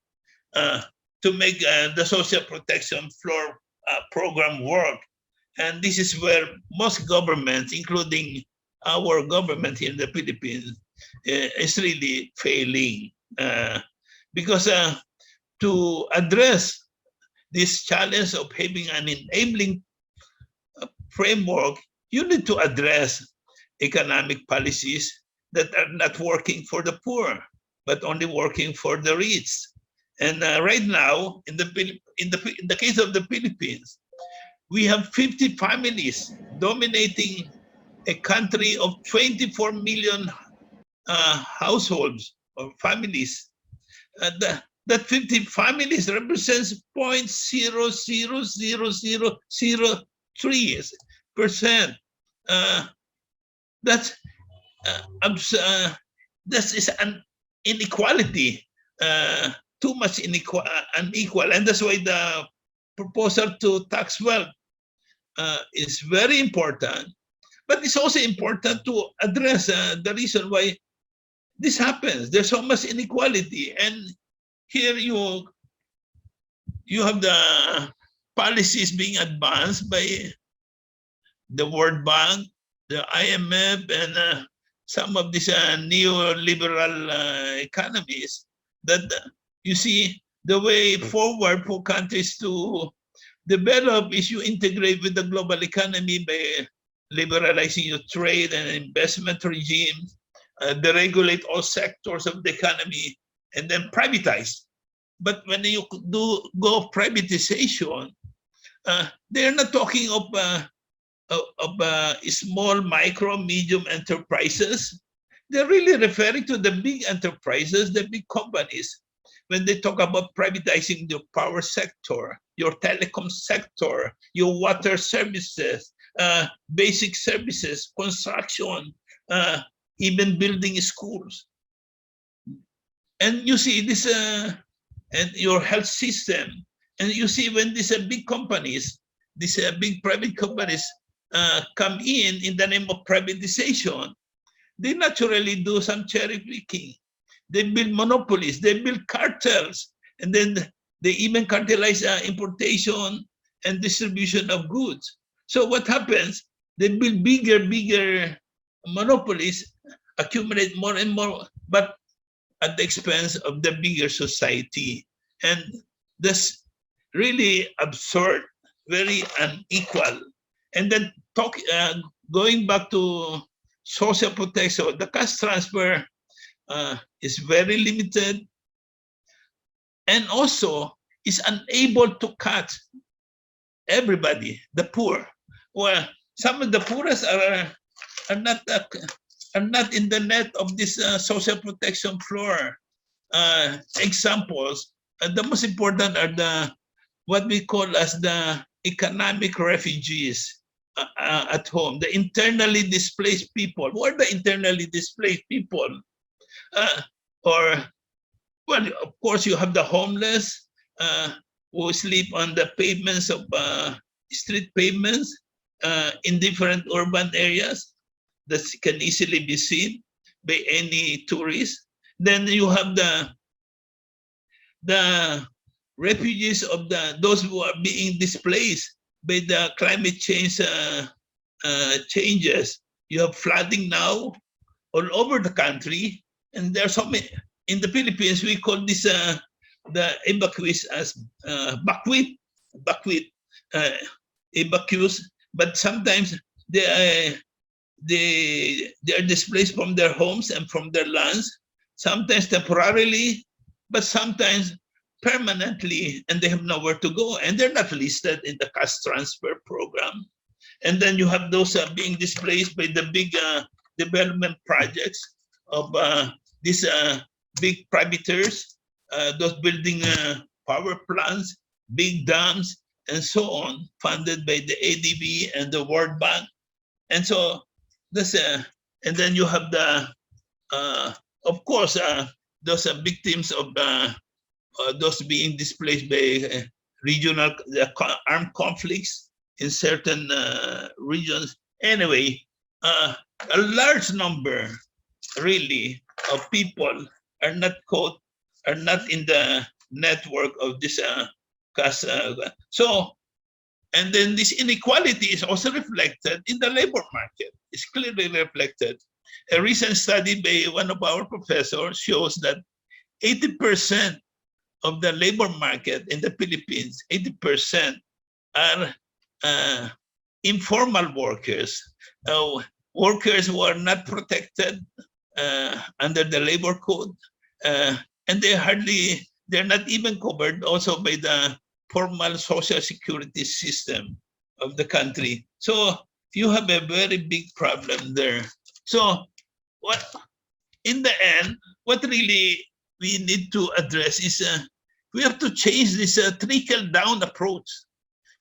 to make the social protection floor program work. And this is where most governments, including our government here in the Philippines, is really failing. Because to address this challenge of having an enabling framework, you need to address economic policies that are not working for the poor, but only working for the rich. And right now, in the case of the Philippines, we have 50 families dominating a country of 24 million households or families. That 50 families represents 0.00003%. That is an inequality, too much unequal, and that's why the proposal to tax wealth is very important. But it's also important to address the reason why this happens. There's so much inequality, and here you have the policies being advanced by the World Bank, the IMF, and some of these neoliberal economies, that you see the way forward for countries to develop is you integrate with the global economy by liberalizing your trade and investment regime, deregulate all sectors of the economy, and then privatize. But when you go privatization, they're not talking of small, micro, medium enterprises. They're really referring to the big enterprises, the big companies. When they talk about privatizing your power sector, your telecom sector, your water services, basic services, construction, even building schools. And you see this, and your health system. And you see when these big companies, these big private companies come in the name of privatization, they naturally do some cherry picking. They build monopolies, they build cartels, and then they even cartelize importation and distribution of goods. So what happens? They build bigger monopolies, accumulate more and more, but at the expense of the bigger society. And this really absurd, very unequal. And then going back to social protection, the cash transfer is very limited, and also is unable to catch everybody, the poor. Well, some of the poorest are not in the net of this social protection floor. Examples, the most important are what we call as the economic refugees at home, the internally displaced people. Who are the internally displaced people? Well, of course, you have the homeless who sleep on the pavements of street pavements in different urban areas that can easily be seen by any tourist. Then you have the refugees of those who are being displaced by the climate change changes. You have flooding now all over the country, and there are so many. In the Philippines, we call this the evacuees as bakwit, evacuees. But sometimes they are displaced from their homes and from their lands, sometimes temporarily, but sometimes permanently, and they have nowhere to go, and they're not listed in the cash transfer program. And then you have those being displaced by the big development projects of these big privators, those building power plants, big dams, and so on, funded by the ADB and the World Bank. And so this, and then you have the, of course, those are victims of those being displaced by regional armed conflicts in certain regions. Anyway, a large number, really, of people are not in the network of this so, and then this inequality is also reflected in the labor market. It's clearly reflected. A recent study by one of our professors shows that 80% of the labor market in the Philippines, 80% are informal workers, workers who are not protected under the labor code, and they're not even covered also by the formal social security system of the country. So you have a very big problem there. So what, in the end, what really we need to address is we have to change this trickle-down approach.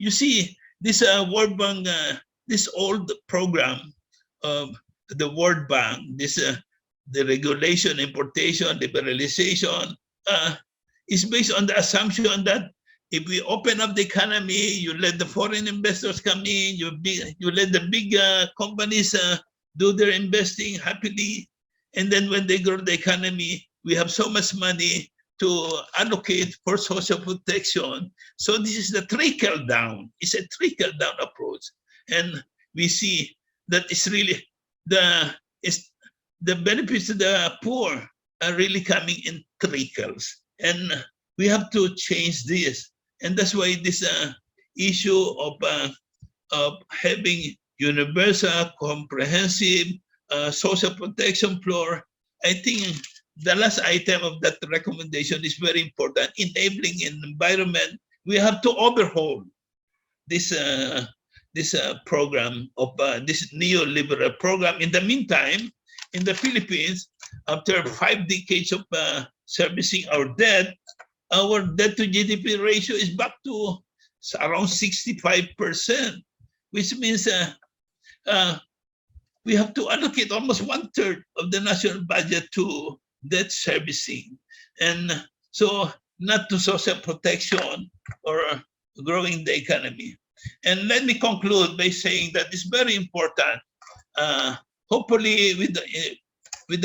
You see, this World Bank, this old program of the World Bank, this the regulation, importation, liberalization, is based on the assumption that if we open up the economy, you let the foreign investors come in, you let the big companies do their investing happily, and then when they grow the economy, we have so much money to allocate for social protection. So this is the trickle down. It's a trickle down approach, and we see that it's really the benefits to the poor are really coming in trickles, and we have to change this. And that's why this issue of having universal, comprehensive social protection floor, I think the last item of that recommendation is very important. Enabling an environment, we have to overhaul this this program of this neoliberal program. In the meantime, in the Philippines, after 5 decades of servicing our debt to GDP ratio is back to around 65%, which means we have to allocate almost 1/3 of the national budget to debt servicing, and so not to social protection or growing the economy. And let me conclude by saying that it's very important, hopefully with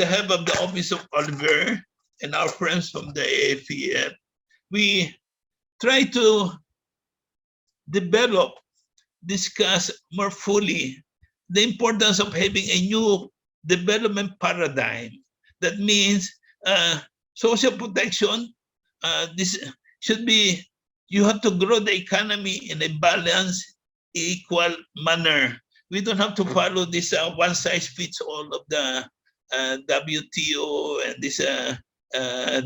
the help of the Office of Olivier and our friends from the AEPF, we try to develop, discuss more fully the importance of having a new development paradigm. That means social protection, this should be, you have to grow the economy in a balanced, equal manner. We don't have to follow this one-size-fits-all of the WTO and this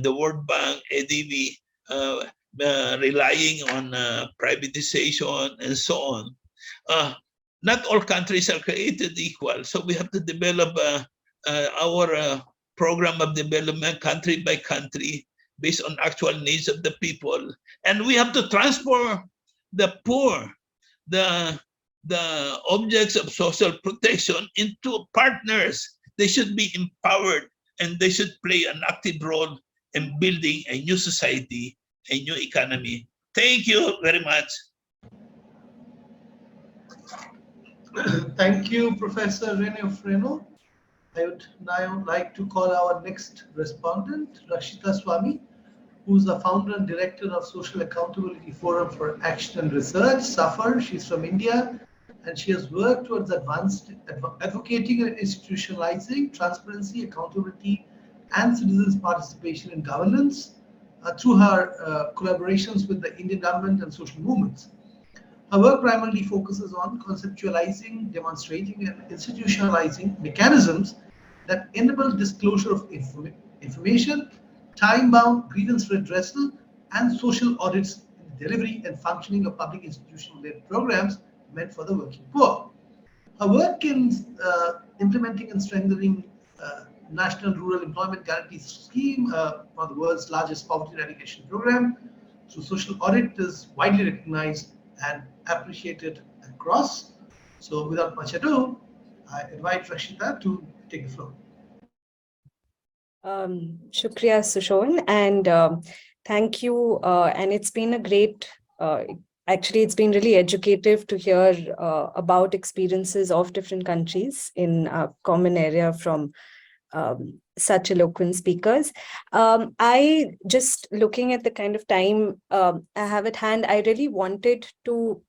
the World Bank, ADB, relying on privatization and so on. Not all countries are created equal, so we have to develop our program of development country by country based on actual needs of the people. And we have to transform the poor, the objects of social protection, into partners. They should be empowered and they should play an active role in building a new society, a new economy. Thank you very much. Thank you, Professor Rene Ofreneo. I would now like to call our next respondent, Rakshita Swamy, who's the founder and director of Social Accountability Forum for Action and Research, SAFAR. She's from India, and she has worked towards advocating and institutionalizing transparency, accountability, and citizens' participation in governance through her collaborations with the Indian government and social movements. Her work primarily focuses on conceptualizing, demonstrating, and institutionalizing mechanisms that enable disclosure of information, time-bound grievance redressal, and social audits in the delivery and functioning of public institutional-led programs meant for the working poor. Her work in implementing and strengthening National Rural Employment Guarantee Scheme, one of the world's largest poverty eradication program, through social audit is widely recognized and appreciated across. So without much ado, I invite Rakshita to take the floor. Shukriya, Sushovan, and thank you. And it's been a great, actually, it's been really educative to hear about experiences of different countries in a common area from such eloquent speakers. I just looking at the kind of time I have at hand, I really wanted to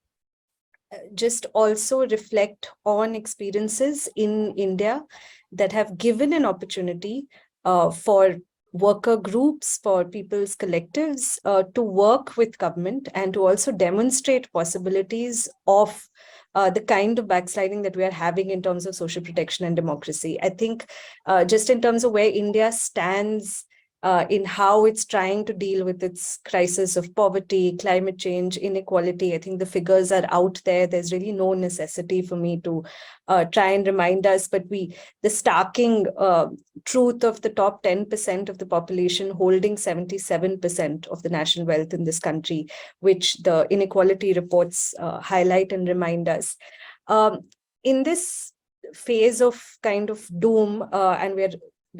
just also reflect on experiences in India that have given an opportunity for worker groups, for people's collectives to work with government and to also demonstrate possibilities of the kind of backsliding that we are having in terms of social protection and democracy. I think just in terms of where India stands in how it's trying to deal with its crisis of poverty, climate change, inequality, I think the figures are out there. There's really no necessity for me to try and remind us, but the starking truth of the top 10% of the population holding 77% of the national wealth in this country, which the inequality reports highlight and remind us. In this phase of kind of doom, and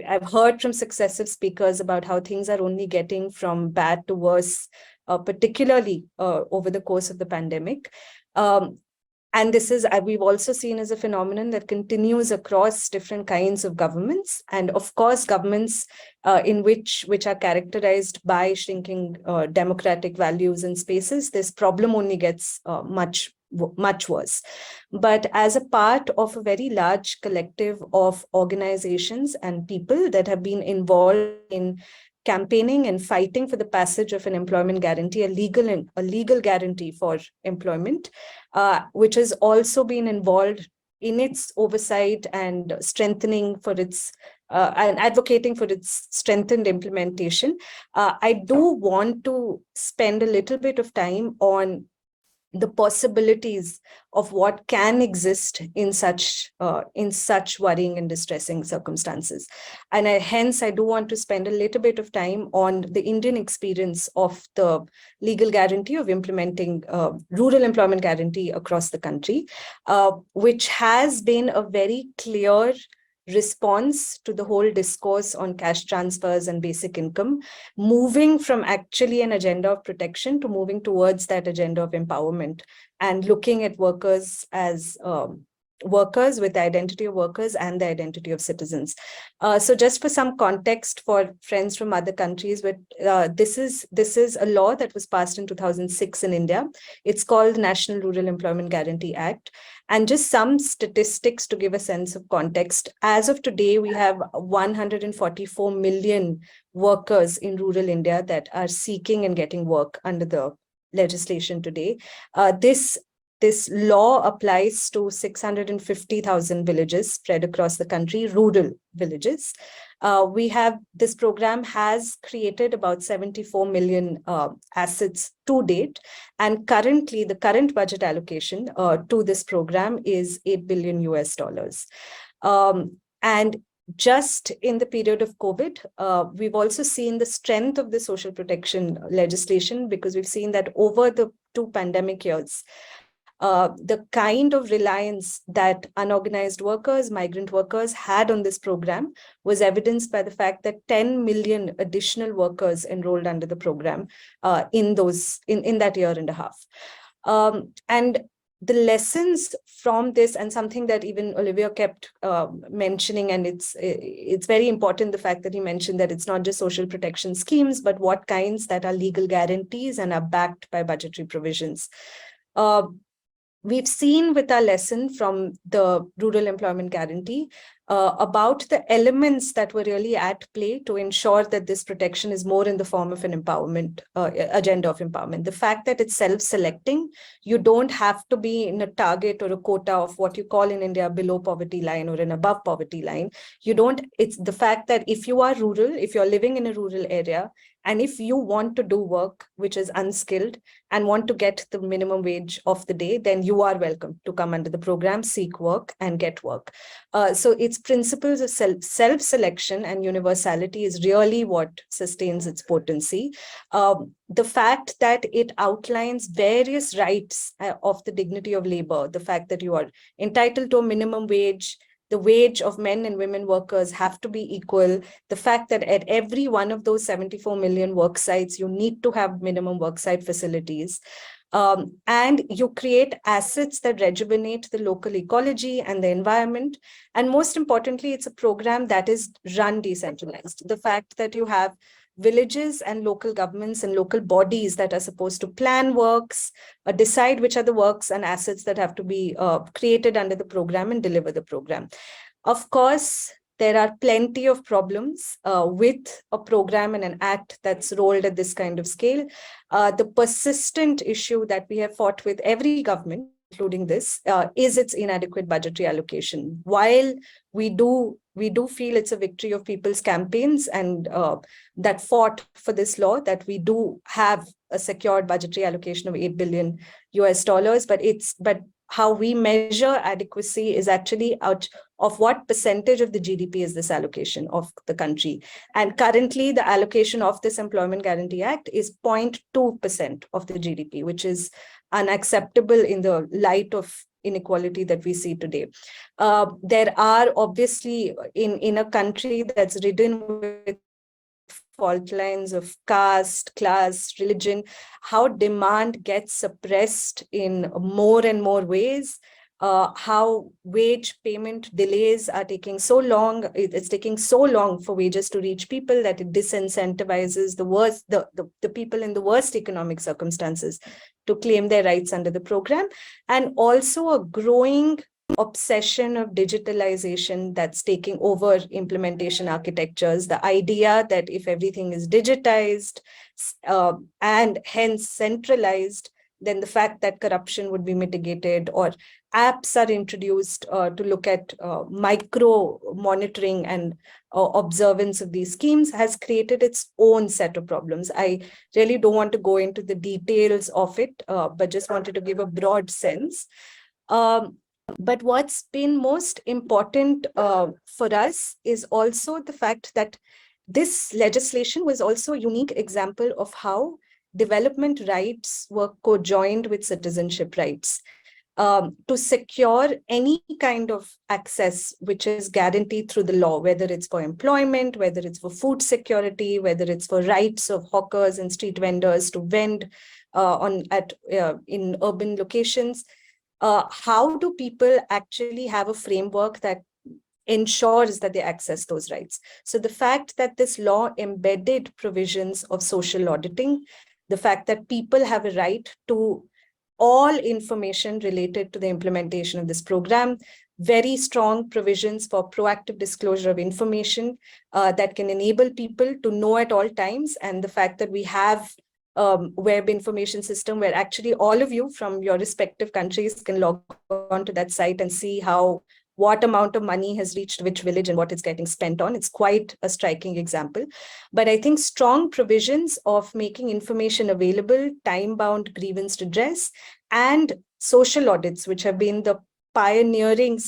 I've heard from successive speakers about how things are only getting from bad to worse, particularly over the course of the pandemic. And this is, we've also seen as a phenomenon that continues across different kinds of governments. And of course, governments which are characterized by shrinking democratic values and spaces, this problem only gets much worse. But as a part of a very large collective of organizations and people that have been involved in campaigning and fighting for the passage of an employment guarantee, a legal guarantee for employment, which has also been involved in its oversight and strengthening for its and advocating for its strengthened implementation. I do want to spend a little bit of time on the possibilities of what can exist in such worrying and distressing circumstances. And hence, I do want to spend a little bit of time on the Indian experience of the legal guarantee of implementing rural employment guarantee across the country, which has been a very clear response to the whole discourse on cash transfers and basic income, moving from actually an agenda of protection to moving towards that agenda of empowerment and looking at workers as workers with the identity of workers and the identity of citizens. So just for some context for friends from other countries, this is a law that was passed in 2006 in India. It's called National Rural Employment Guarantee Act. And just some statistics to give a sense of context. As of today, we have 144 million workers in rural India that are seeking and getting work under the legislation today. This law applies to 650,000 villages spread across the country, rural villages. This program has created about 74 million assets to date. And currently, the current budget allocation to this program is $8 billion US. And just in the period of COVID, we've also seen the strength of the social protection legislation, because we've seen that over the 2 pandemic years, the kind of reliance that unorganized workers, migrant workers had on this program was evidenced by the fact that 10 million additional workers enrolled under the program in that year and a half. And the lessons from this, and something that even Olivier kept mentioning, and it's very important, the fact that he mentioned that it's not just social protection schemes, but what kinds that are legal guarantees and are backed by budgetary provisions. We've seen with our lesson from the Rural Employment Guarantee about the elements that were really at play to ensure that this protection is more in the form of an empowerment, agenda of empowerment. The fact that it's self-selecting, you don't have to be in a target or a quota of what you call in India below poverty line or an above poverty line. It's the fact that if you are rural, if you're living in a rural area, and if you want to do work which is unskilled and want to get the minimum wage of the day, then you are welcome to come under the program, seek work and get work. So its principles of self-selection and universality is really what sustains its potency. The fact that it outlines various rights of the dignity of labor, the fact that you are entitled to a minimum wage, the wage of men and women workers have to be equal. The fact that at every one of those 74 million work sites, you need to have minimum worksite facilities. And you create assets that rejuvenate the local ecology and the environment. And most importantly, it's a program that is run decentralized. The fact that you have villages and local governments and local bodies that are supposed to plan works, decide which are the works and assets that have to be created under the program and deliver the program. Of course, there are plenty of problems with a program and an act that's rolled at this kind of scale. The persistent issue that we have fought with every government, including this, is its inadequate budgetary allocation. While we do feel it's a victory of people's campaigns and that fought for this law, that we do have a secured budgetary allocation of $8 billion US, but how we measure adequacy is actually out of what percentage of the GDP is this allocation of the country. And currently the allocation of this Employment Guarantee Act is 0.2% of the GDP, which is unacceptable in the light of inequality that we see today. There are obviously in a country that's ridden with fault lines of caste, class, religion, how demand gets suppressed in more and more ways, how wage payment delays are taking so long. It's taking so long for wages to reach people that it disincentivizes the people in the worst economic circumstances to claim their rights under the program, and also a growing obsession of digitalization that's taking over implementation architectures. The idea that if everything is digitized and hence centralized, then the fact that corruption would be mitigated, or apps are introduced to look at micro monitoring and observance of these schemes, has created its own set of problems. I really don't want to go into the details of it, but just wanted to give a broad sense. But what's been most important for us is also the fact that this legislation was also a unique example of how development rights were co-joined with citizenship rights to secure any kind of access which is guaranteed through the law, whether it's for employment, whether it's for food security, whether it's for rights of hawkers and street vendors to vend in urban locations. How do people actually have a framework that ensures that they access those rights? So the fact that this law embedded provisions of social auditing, the fact that people have a right to all information related to the implementation of this program, very strong provisions for proactive disclosure of information that can enable people to know at all times, and the fact that we have web information system where actually all of you from your respective countries can log on to that site and see what amount of money has reached which village and what it's getting spent on. It's quite a striking example. But I think strong provisions of making information available, time-bound grievance redress, and social audits, which have been the pioneering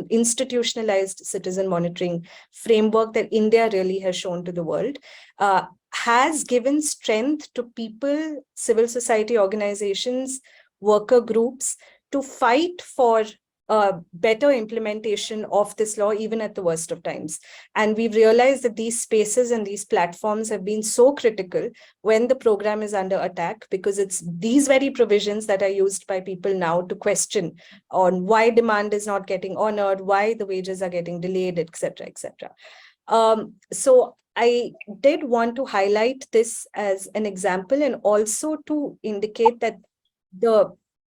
institutionalized citizen monitoring framework that India really has shown to the world, has given strength to people, civil society organizations, worker groups to fight for better implementation of this law, even at the worst of times. And we've realized that these spaces and these platforms have been so critical when the program is under attack, because it's these very provisions that are used by people now to question on why demand is not getting honored, why the wages are getting delayed, etc., etc. So I did want to highlight this as an example, and also to indicate that the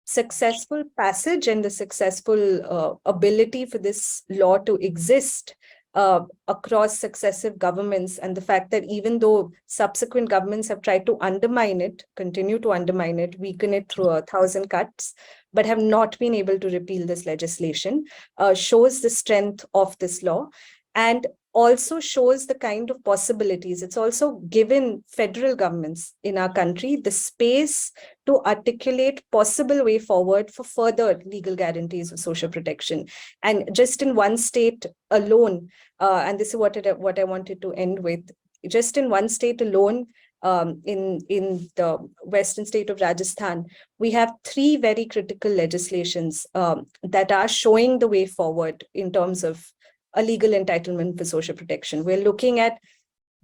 successful passage and the successful ability for this law to exist across successive governments, and the fact that even though subsequent governments have tried to undermine it, continue to undermine it, weaken it through 1,000 cuts, but have not been able to repeal this legislation, shows the strength of this law, and also shows the kind of possibilities. It's also given federal governments in our country the space to articulate possible way forward for further legal guarantees of social protection. And just in one state alone, and this is what I wanted to end with, just in one state alone, in the western state of Rajasthan, we have 3 very critical legislations that are showing the way forward in terms of a legal entitlement for social protection. We're looking at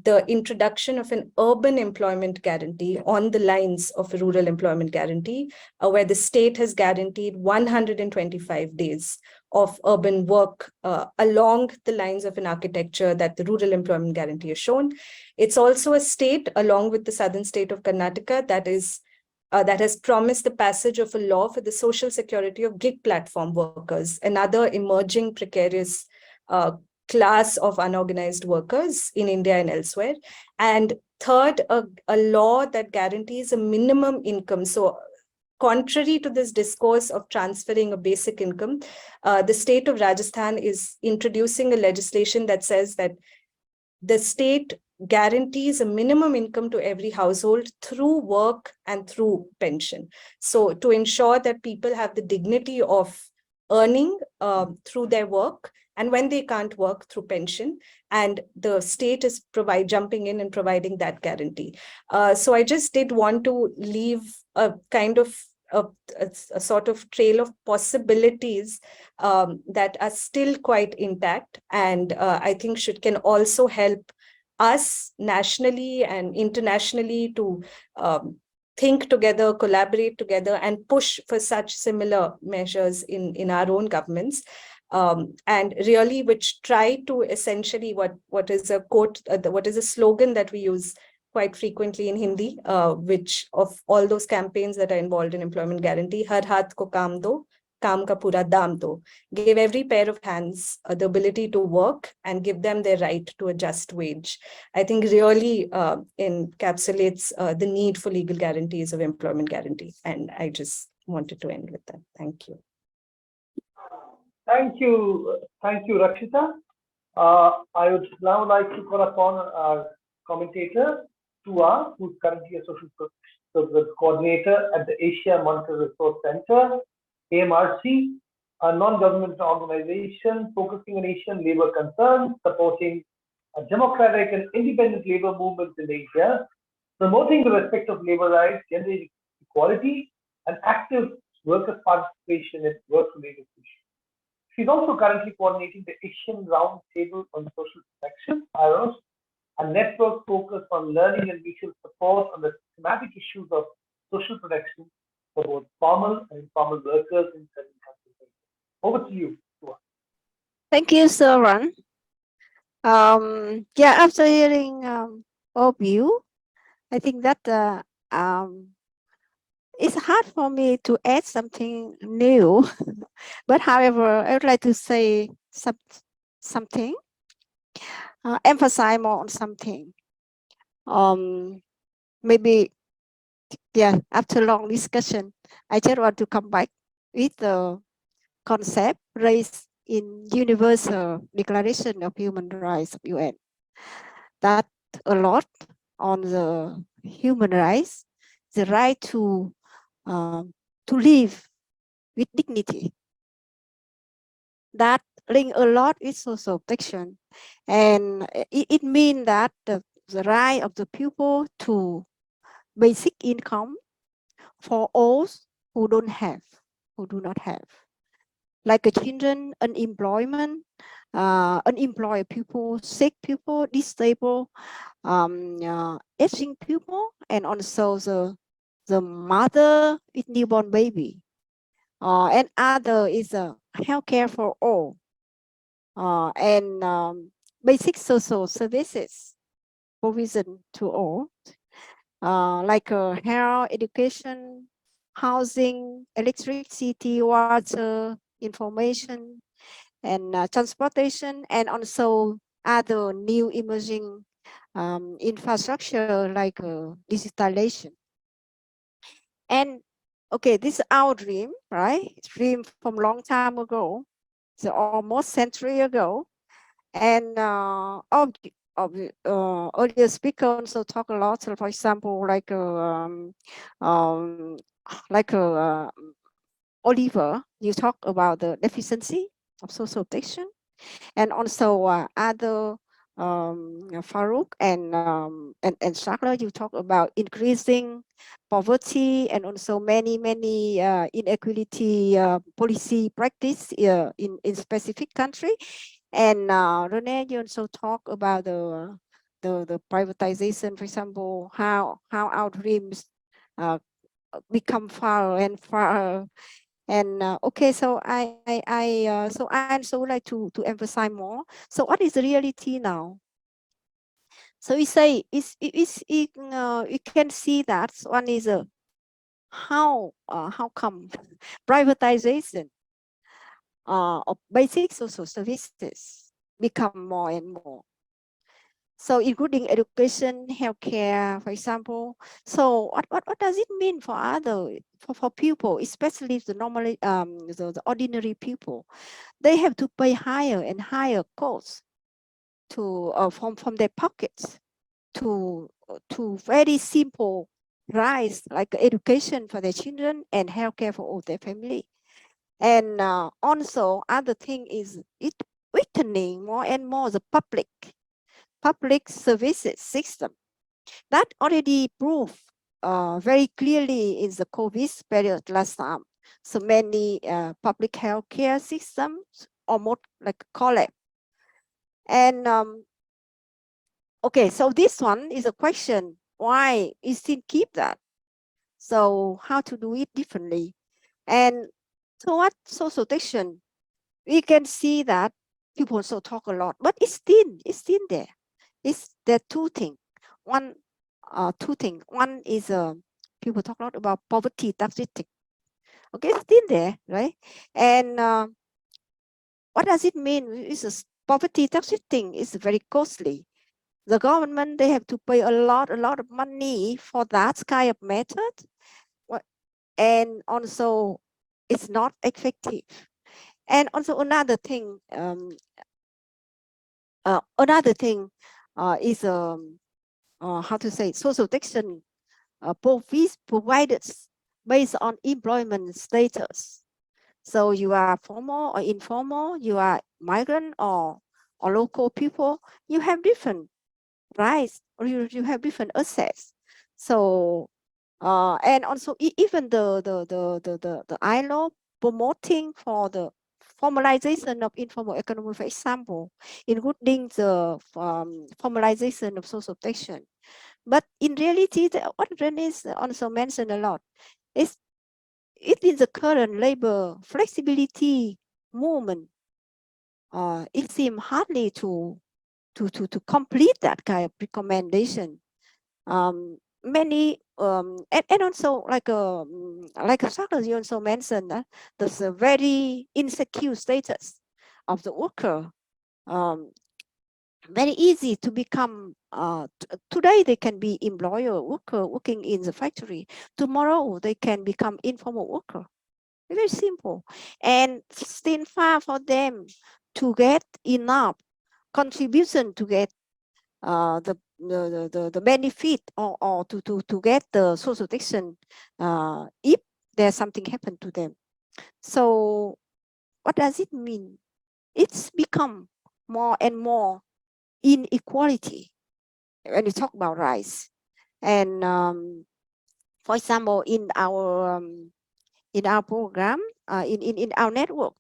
the introduction of an urban employment guarantee on the lines of a rural employment guarantee, where the state has guaranteed 125 days of urban work along the lines of an architecture that the rural employment guarantee has shown. It's also a state, along with the southern state of Karnataka, that has promised the passage of a law for the social security of gig platform workers, another emerging precarious class of unorganized workers in India and elsewhere. And third, a law that guarantees a minimum income. So contrary to this discourse of transferring a basic income, the state of Rajasthan is introducing a legislation that says that the state guarantees a minimum income to every household through work and through pension. So to ensure that people have the dignity of earning through their work, and when they can't work, through pension, and the state is jumping in and providing that guarantee. So I just did want to leave a kind of a sort of trail of possibilities that are still quite intact, and I think can also help us nationally and internationally to think together, collaborate together, and push for such similar measures in our own governments. And really which try to essentially what is a quote, what is a slogan that we use quite frequently in Hindi, which of all those campaigns that are involved in employment guarantee, Har Haath Ko Kaam Do, Kaam ka pura daam do. Give every pair of hands the ability to work and give them their right to a just wage. I think really encapsulates the need for legal guarantees of employment guarantee. And I just wanted to end with that. Thank you. Thank you, Rakshita. I would now like to call upon our commentator, Tua, who's currently a social service coordinator at the Asia Monetary Resource Center, AMRC, a non-governmental organization focusing on Asian labor concerns, supporting a democratic and independent labor movement in Asia, promoting the respect of labor rights, gender equality, and active workers' participation in work-related issues. She's also currently coordinating the Asian Roundtable on Social Protection, AROS, a network focused on learning and mutual support on the thematic issues of social protection for both formal and informal workers in certain countries. Over to you, Tua. Thank you, Sir Ron. Yeah, after hearing all of you, I think that it's hard for me to add something new. But however, I would like to say something, emphasize more on something. Maybe, yeah, after long discussion, I just want to come back with the concept raised in Universal Declaration of Human Rights of UN. That a lot on the human rights, the right to live with dignity. That link a lot with social protection, and it means that the right of the people to basic income for all who don't have, who do not have, like children, unemployment, unemployed people, sick people, disabled, aging people, and also the mother with newborn baby. And other is healthcare for all, and basic social services provision to all, like health, education, housing, electricity, water, information, and transportation, and also other new emerging infrastructure like digitalization. And okay, this is our dream, right? Dream from long time ago, so almost century ago. And earlier speaker also talk a lot. So for example, like Oliver, you talk about the deficiency of social protection, and also other Farooq and Shakla, you talk about increasing poverty and also many inequality policy practice in specific country. And Rene, you also talk about the privatization, for example, how our dreams become far and far. And okay, so I also would like to emphasize more. So what is the reality now? So we say you can see that one is how come privatization of basic social services become more and more. So including education, healthcare, for example. So what does it mean for for people, especially the normally the ordinary people? They have to pay higher and higher costs to from their pockets to very simple rights like education for their children and healthcare for all their family. And also other thing is it weakening more and more the public services system. That already proved very clearly in the COVID period last time. So many public healthcare systems almost like collapse. And okay, so this one is a question, why we still keep that? So how to do it differently? And so what social protection? We can see that people also talk a lot, but it's still there. There are two things. Two things. One is people talk a lot about poverty statistic. Okay, it's still there, right? And what does it mean? It's a poverty tax thing. It's very costly. The government, they have to pay a lot of money for that kind of method. And also it's not effective. And also another thing is how to say, social protection provided based on employment status. So you are formal or informal, you are migrant or local people, you have different rights, or you have different assets. So and also even the ILO promoting for the formalization of informal economy, for example, including the formalization of social protection. But in reality, what Rene also mentioned a lot is it is the current labor flexibility movement. It seems hardly to complete that kind of recommendation. Many and also like Saka, you also mentioned that there's a very insecure status of the worker. Very easy to become today they can be employer worker working in the factory. Tomorrow they can become informal worker. Very simple, and still far for them to get enough contribution to get the benefit or to get the social protection if there's something happened to them. So what does it mean? It's become more and more inequality when you talk about rights. And for example, in our program, in our network,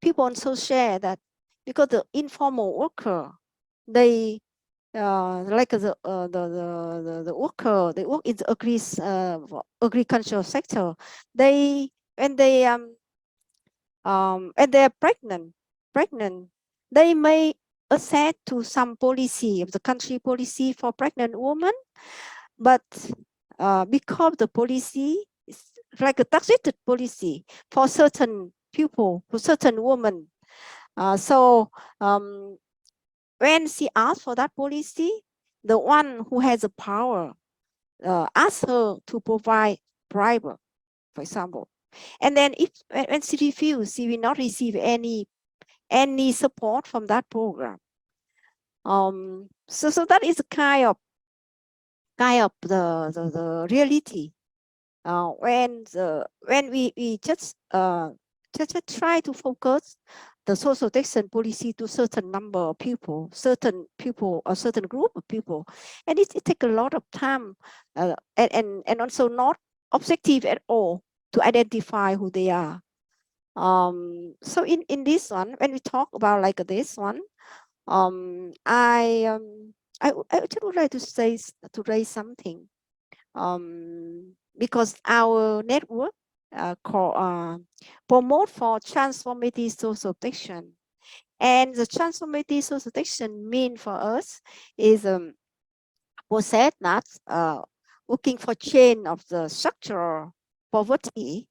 people also share that because the informal worker, they like the worker, they work in the agricultural sector. They when they're pregnant, they may access to some policy of the country policy for pregnant women, but because the policy is like a targeted policy for certain people, for certain women. So when she asks for that policy, the one who has the power asks her to provide bribe, for example. And then if when she refuses, she will not receive any support from that program. So that is kind of the reality. When we just try to focus the social protection policy to certain number of people, certain group of people, and it takes a lot of time and also not objective at all to identify who they are. So in this one, when we talk about like this one, I just would like to raise something. Because our network promote for transformative social protection, and the transformative social protection mean for us is process that working for change of the structural poverty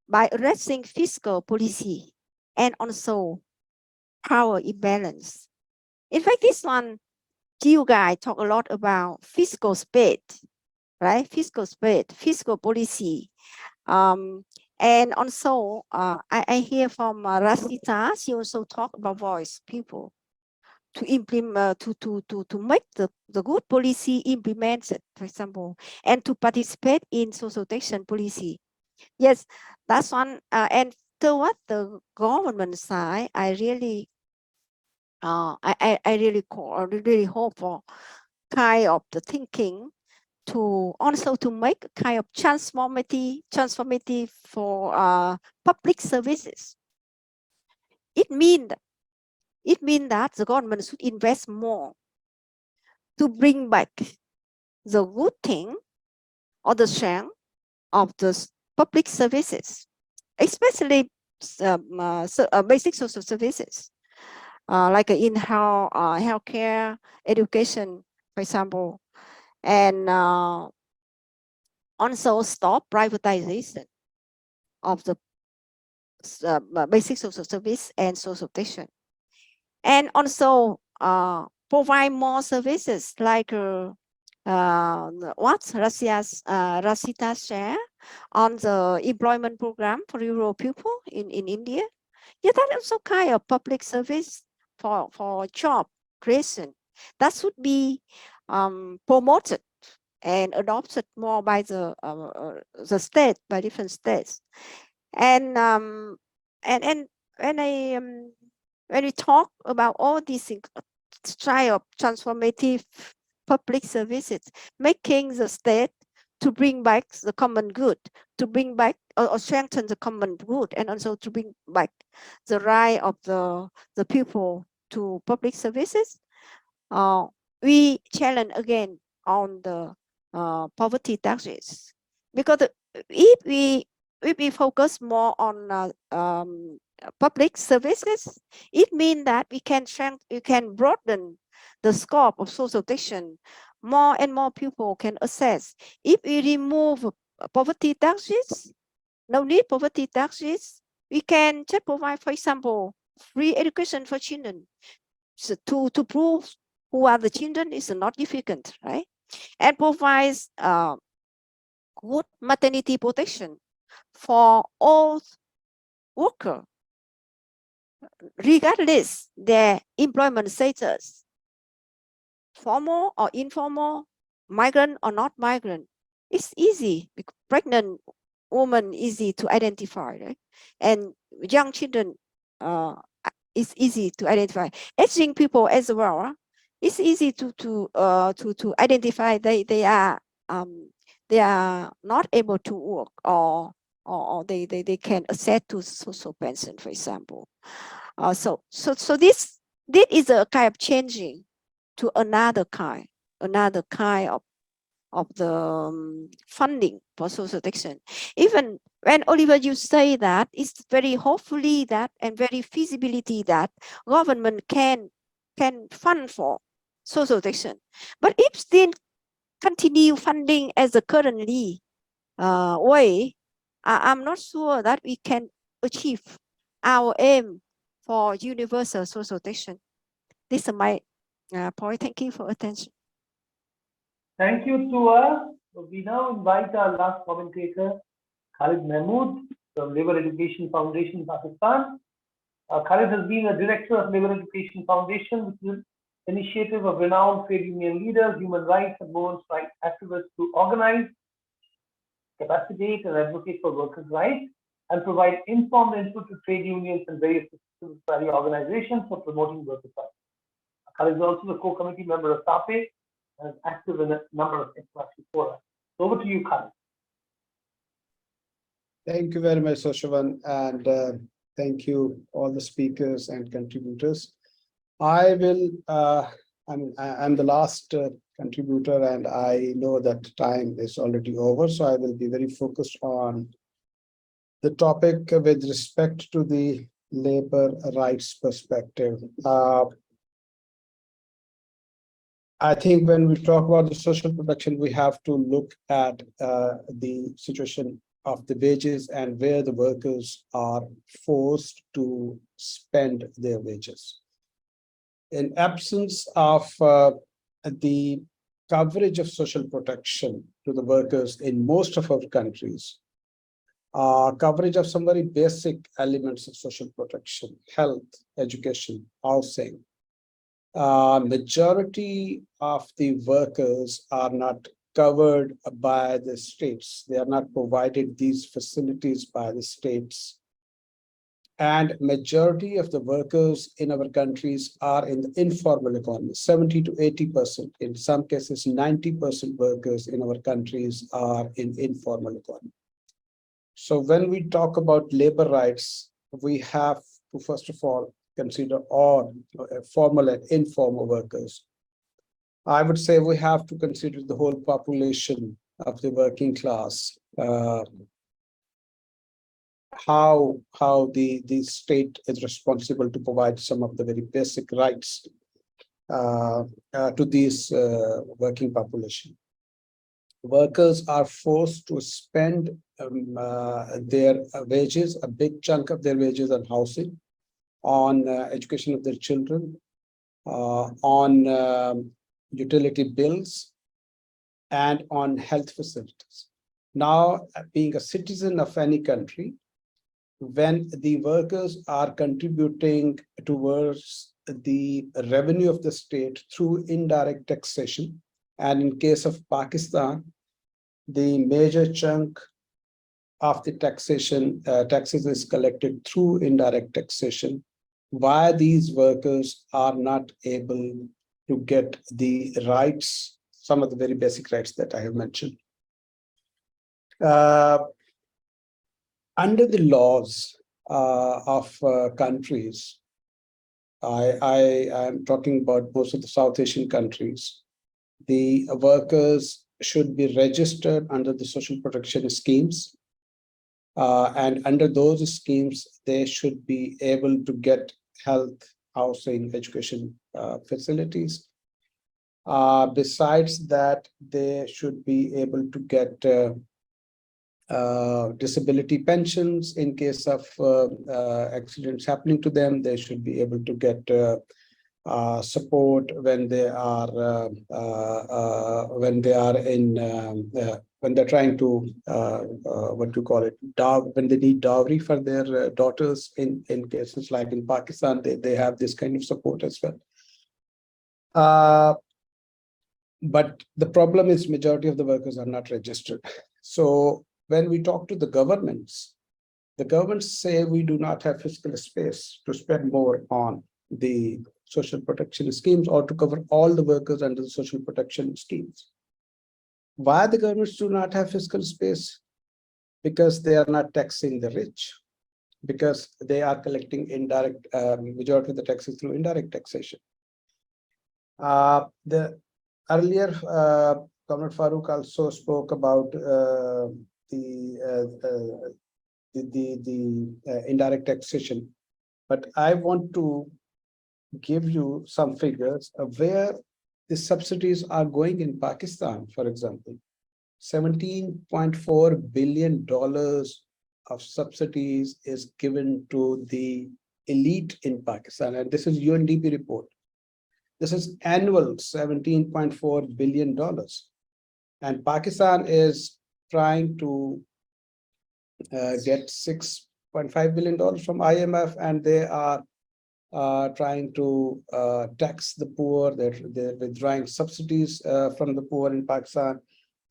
by addressing fiscal policy and also power imbalance. In fact, this one, you guys talk a lot about fiscal space, right? Fiscal space, fiscal policy. And also, I hear from Rakshita, she also talk about voice people to implement, to make the good policy implemented, for example, and to participate in social protection policy. Yes, that's one. And toward the government side, I really, I really hope for kind of the thinking to also to make a kind of transformative for public services. It means that the government should invest more to bring back the good thing or the strength of the public services, especially basic social services, like in healthcare, education, for example, and also stop privatization. of the basic social service and social protection. And also provide more services like what Rakshita share on the employment program for rural people in India. Yeah, that is also kind of public service for job creation. That should be promoted and adopted more by the state, by different states. And when we talk about all these kind of transformative public services, making the state to bring back the common good, to bring back or strengthen the common good, and also to bring back the right of the people to public services. We challenge again on the poverty taxes, because if we focus more on public services, it means that we can broaden the scope of social protection. More and more people can access. If we remove poverty taxes, no need poverty taxes, we can just provide, for example, free education for children. So to prove who are the children is not difficult, right? And provides good maternity protection for all workers, regardless their employment status, formal or informal, migrant or not migrant. It's easy, because pregnant woman easy to identify, right? And young children it's easy to identify. Aging people as well, it's easy to identify they are not able to work, or they can access to social pension, for example. So this is a kind of changing to another kind of the funding for social protection. Even when Oliver, you say that, it's very hopefully that and very feasibility that government can fund for social protection. But if still continue funding as the currently way, I'm not sure that we can achieve our aim for universal social protection. This is my point. Thank you for attention. Thank you, Tua. So we now invite our last commentator, Khalid Mahmood from Labour Education Foundation, Pakistan. Khalid has been a director of Labour Education Foundation, which is an initiative of renowned trade union leaders, human rights and women's rights activists to organize, capacitate and advocate for workers' rights and provide informed input to trade unions and various society organizations for promoting workers' rights. Khalid is also the co-committee member of SAFAR and is active in a number of international fora. Over to you, Khalid. Thank you very much, Sushovan, and thank you all the speakers and contributors. I'm the last contributor, and I know that time is already over, so I will be very focused on the topic with respect to the labor rights perspective. I think when we talk about the social protection, we have to look at the situation of the wages and where the workers are forced to spend their wages. In absence of the coverage of social protection to the workers in most of our countries, coverage of some very basic elements of social protection, health, education, housing, majority of the workers are not covered by the states. They are not provided these facilities by the states. And majority of the workers in our countries are in the informal economy, 70 to 80%. In some cases, 90% workers in our countries are in informal economy. So when we talk about labor rights, we have to, first of all, consider all formal and informal workers. I would say we have to consider the whole population of the working class, how the state is responsible to provide some of the very basic rights to this working population. workers are forced to spend their wages, a big chunk of their wages on housing, on education of their children, on utility bills, and on health facilities. Now, being a citizen of any country, when the workers are contributing towards the revenue of the state through indirect taxation, and in case of Pakistan, the major chunk of the taxation taxes is collected through indirect taxation, why these workers are not able to get the rights, some of the very basic rights that I have mentioned. Under the laws of countries, I am talking about most of the South Asian countries, the workers should be registered under the social protection schemes. And under those schemes, they should be able to get health, housing, education facilities. Besides that, they should be able to get disability pensions in case of accidents happening to them. They should be able to get support when they are when they're trying to what do you call it, when they need dowry for their daughters. In cases like in Pakistan, they have this kind of support as well. But the problem is majority of the workers are not registered. So when we talk to the governments say we do not have fiscal space to spend more on the social protection schemes or to cover all the workers under the social protection schemes. Why the governments do not have fiscal space? Because they are not taxing the rich, because they are collecting indirect, majority of the taxes through indirect taxation. The earlier, Comrade Farooq also spoke about the indirect taxation, but I want to give you some figures of where the subsidies are going in Pakistan. For example, $17.4 billion of subsidies is given to the elite in Pakistan, and this is UNDP report. This is annual $17.4 billion, and Pakistan is trying to get $6.5 billion from IMF, and they are trying to tax the poor. They're withdrawing subsidies from the poor in Pakistan,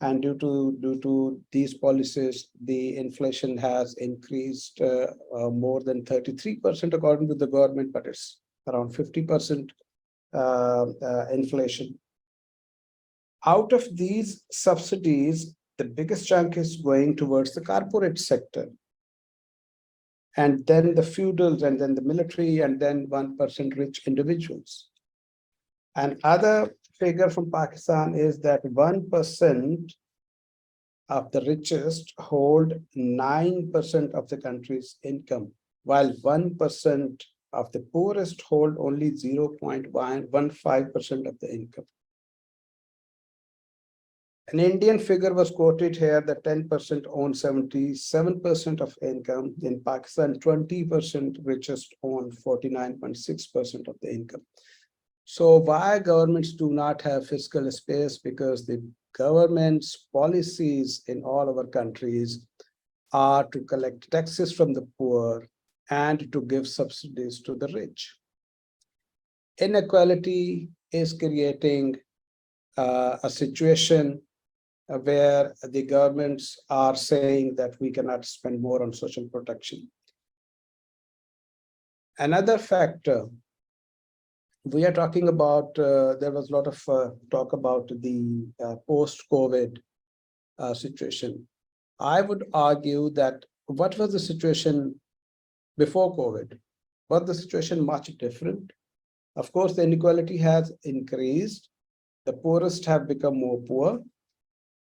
and due to these policies, the inflation has increased more than 33% according to the government, but it's around 50% inflation. Out of these subsidies, the biggest chunk is going towards the corporate sector, and then the feudals, and then the military, and then 1% rich individuals. And other figure from Pakistan is that 1% of the richest hold 9% of the country's income, while 1% of the poorest hold only 0.15% of the income. An Indian figure was quoted here that 10% own 77% of income. In Pakistan, 20% richest own 49.6% of the income. So why governments do not have fiscal space? Because the government's policies in all our countries are to collect taxes from the poor and to give subsidies to the rich. Inequality is creating a situation where the governments are saying that we cannot spend more on social protection. Another factor, we are talking about, there was a lot of talk about the post-COVID situation. I would argue that what was the situation before COVID? Was the situation much different? Of course, the inequality has increased. The poorest have become more poor.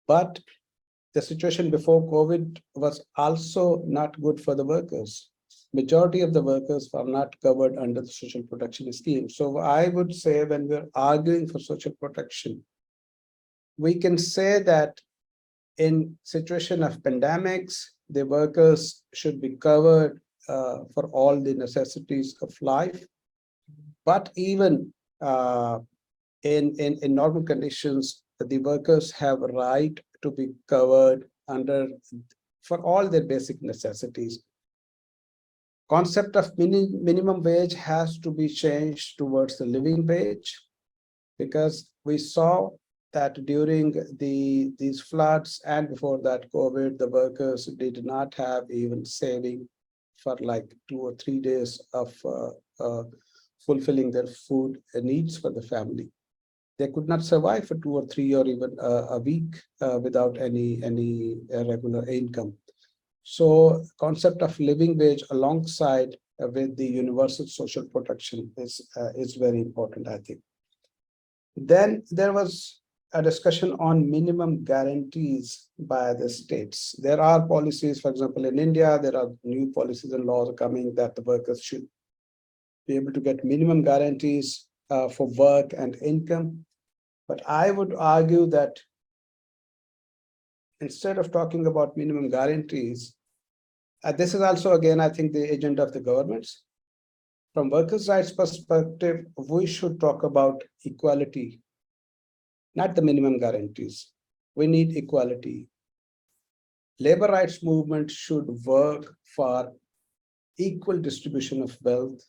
But the situation before COVID was also not good for the workers. Majority of the workers are not covered under the social protection scheme. So I would say when we're arguing for social protection, we can say that in situation of pandemics, the workers should be covered for all the necessities of life. But even in normal conditions, the workers have a right to be covered for all their basic necessities. Concept of minimum wage has to be changed towards the living wage, because we saw that during these floods and before that COVID, the workers did not have even saving for like 2 or 3 days of fulfilling their food needs for the family. They could not survive for 2 or 3 or even a week without any regular income. So concept of living wage alongside with the universal social protection is very important, I think. Then there was a discussion on minimum guarantees by the states. There are policies, for example, in India, there are new policies and laws coming that the workers should be able to get minimum guarantees for work and income. But I would argue that instead of talking about minimum guarantees, this is also, again, I think the agenda of the governments. From workers' rights perspective, we should talk about equality, not the minimum guarantees. We need equality. Labor rights movement should work for equal distribution of wealth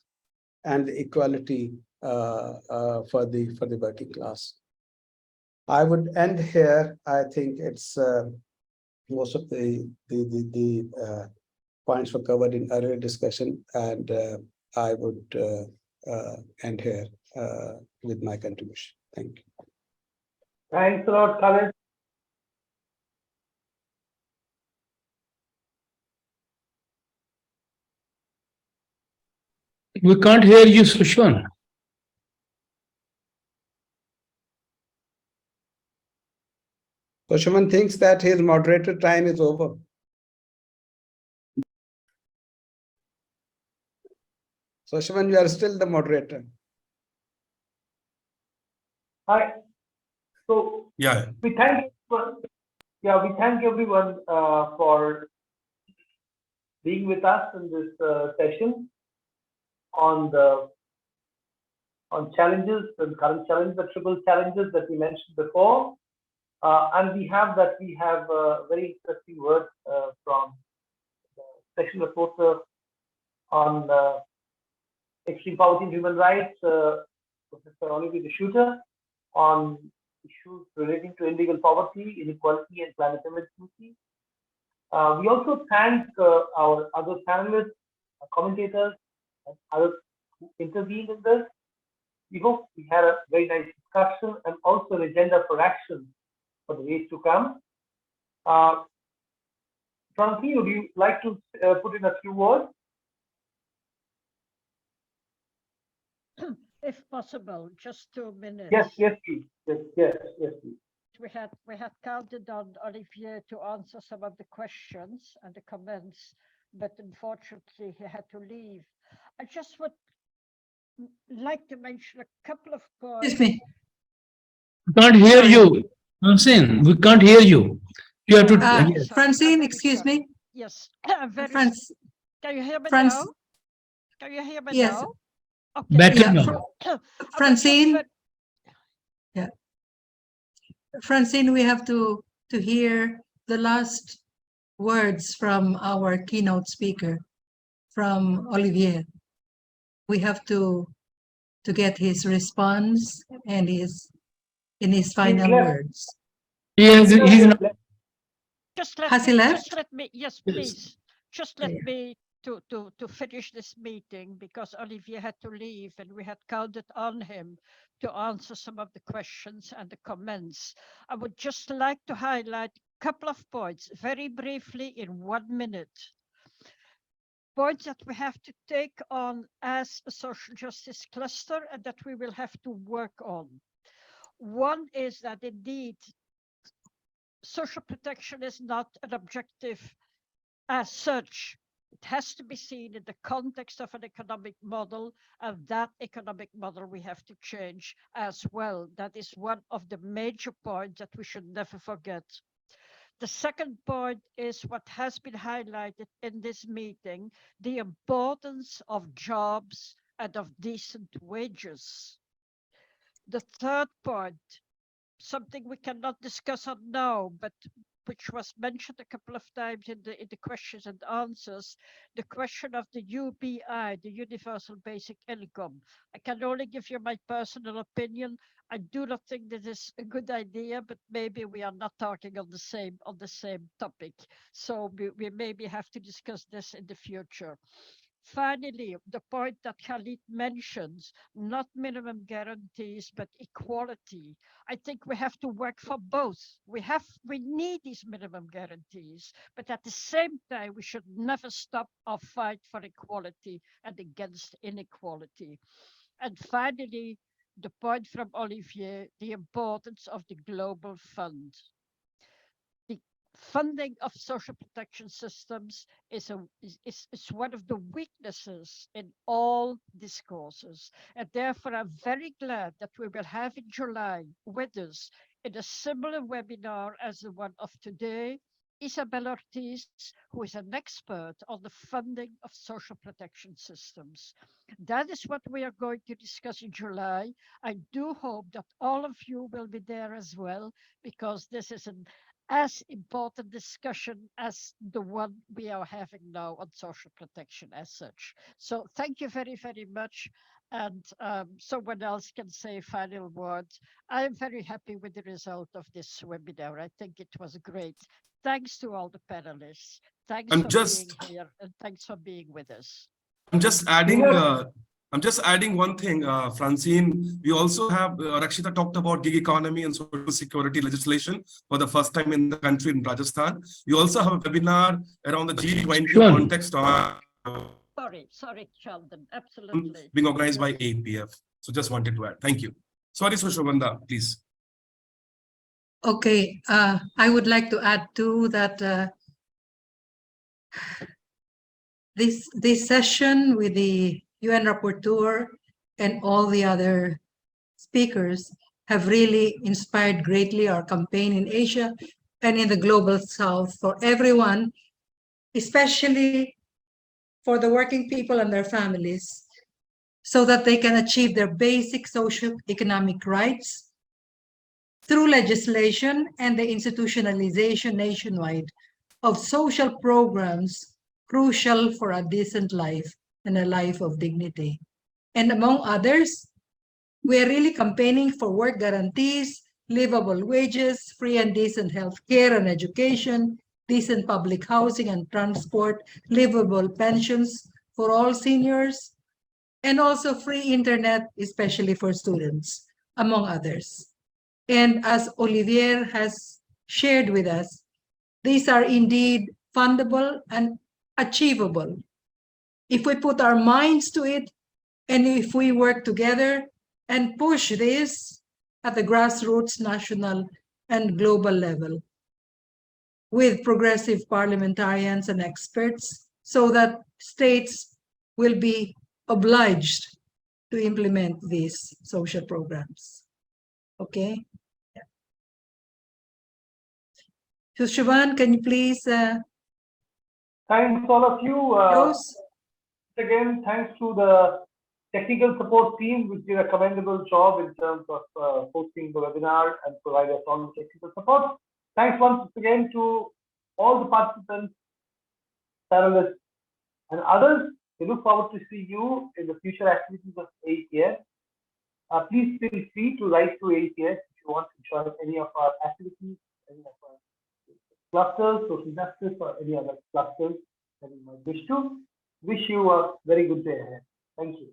and equality for the working class. I would end here. I think it's most of the points were covered in earlier discussion, and I would end here with my contribution. Thank you. Thanks a lot, Khaled. We can't hear you, Sushovan. Sushovan thinks that his moderator time is over. Sushovan, you are still the moderator. Hi. So Yeah. we thank everyone for being with us in this session on challenges and current challenges, the triple challenges that we mentioned before. And we have very interesting work from the Special Rapporteur on extreme poverty and human rights, Professor Olivier De Schutter, on issues relating to illegal poverty, inequality, and climate emergency. We also thank our other panelists, commentators, and others who intervened in this. We hope we had a very nice discussion and also an agenda for action for the days to come. Francine, would you like to put in a few words? If possible, just 2 minutes. Yes, please. Yes, please. We had counted on Olivier to answer some of the questions and the comments, but unfortunately he had to leave. I just would like to mention a couple of points. Excuse me. We can't hear you, Francine. We can't hear you. You have to. Yes. Francine, excuse me. Yes, I'm very sorry. Can you hear me now? Can you hear me Yes. now? Okay. Better Yeah, now. Francine. Yeah. Francine, we have to hear the last words from our keynote speaker, from Olivier. We have to get his response and his final words. He's not. Has he left? Just let me, yes, please. Just let me to finish this meeting, because Olivier had to leave and we had counted on him to answer some of the questions and the comments. I would just like to highlight a couple of points very briefly in 1 minute. Points that we have to take on as a social justice cluster and that we will have to work on. One is that indeed social protection is not an objective as such. It has to be seen in the context of an economic model, and that economic model we have to change as well. That is one of the major points that we should never forget. The second point is what has been highlighted in this meeting, the importance of jobs and of decent wages. The third point, something we cannot discuss on now, but which was mentioned a couple of times in the questions and answers, the question of the UBI, the Universal Basic Income. I can only give you my personal opinion. I do not think this is a good idea, but maybe we are not talking on the same topic. So we maybe have to discuss this in the future. Finally, the point that Khalid mentions, not minimum guarantees, but equality. I think we have to work for both. We need these minimum guarantees, but at the same time, we should never stop our fight for equality and against inequality. And finally, the point from Olivier, the importance of the global fund. Funding of social protection systems is one of the weaknesses in all discourses. And therefore, I'm very glad that we will have in July with us in a similar webinar as the one of today, Isabel Ortiz, who is an expert on the funding of social protection systems. That is what we are going to discuss in July. I do hope that all of you will be there as well, because this is an as important discussion as the one we are having now on social protection as such. So thank you very, very much. And someone else can say final words. I am very happy with the result of this webinar. I think it was great. Thanks to all the panelists. Thanks for being here, and thanks for being with us. I'm just adding one thing, Francine. We also have, Rakshita talked about gig economy and social security legislation for the first time in the country in Rajasthan. We also have a webinar around the G20 context on Sorry, Sheldon, absolutely. being organized by AEPF. So just wanted to add. Thank you. Sorry, Sushovan, please. Okay, I would like to add too that this session with the UN Rapporteur and all the other speakers have really inspired greatly our campaign in Asia and in the global south for everyone, especially for the working people and their families, so that they can achieve their basic socio-economic rights through legislation and the institutionalization nationwide of social programs crucial for a decent life and a life of dignity. And among others, we are really campaigning for work guarantees, livable wages, free and decent health care and education, decent public housing and transport, livable pensions for all seniors, and also free internet, especially for students, among others. And as Olivier has shared with us, these are indeed fundable and achievable if we put our minds to it and if we work together and push this at the grassroots, national, and global level with progressive parliamentarians and experts, so that states will be obliged to implement these social programs. Okay? Yeah. Sushovan, can you please thanks all of you. Again, thanks to the technical support team, which did a commendable job in terms of hosting the webinar and provide us all the technical support. Thanks once again to all the participants, panelists, and others. We look forward to see you in the future activities of AEPF. Please feel free to write to AEPF if you want to join any of our activities, any of our clusters, social justice, or any other clusters that you might wish to. Wish you a very good day ahead. Thank you.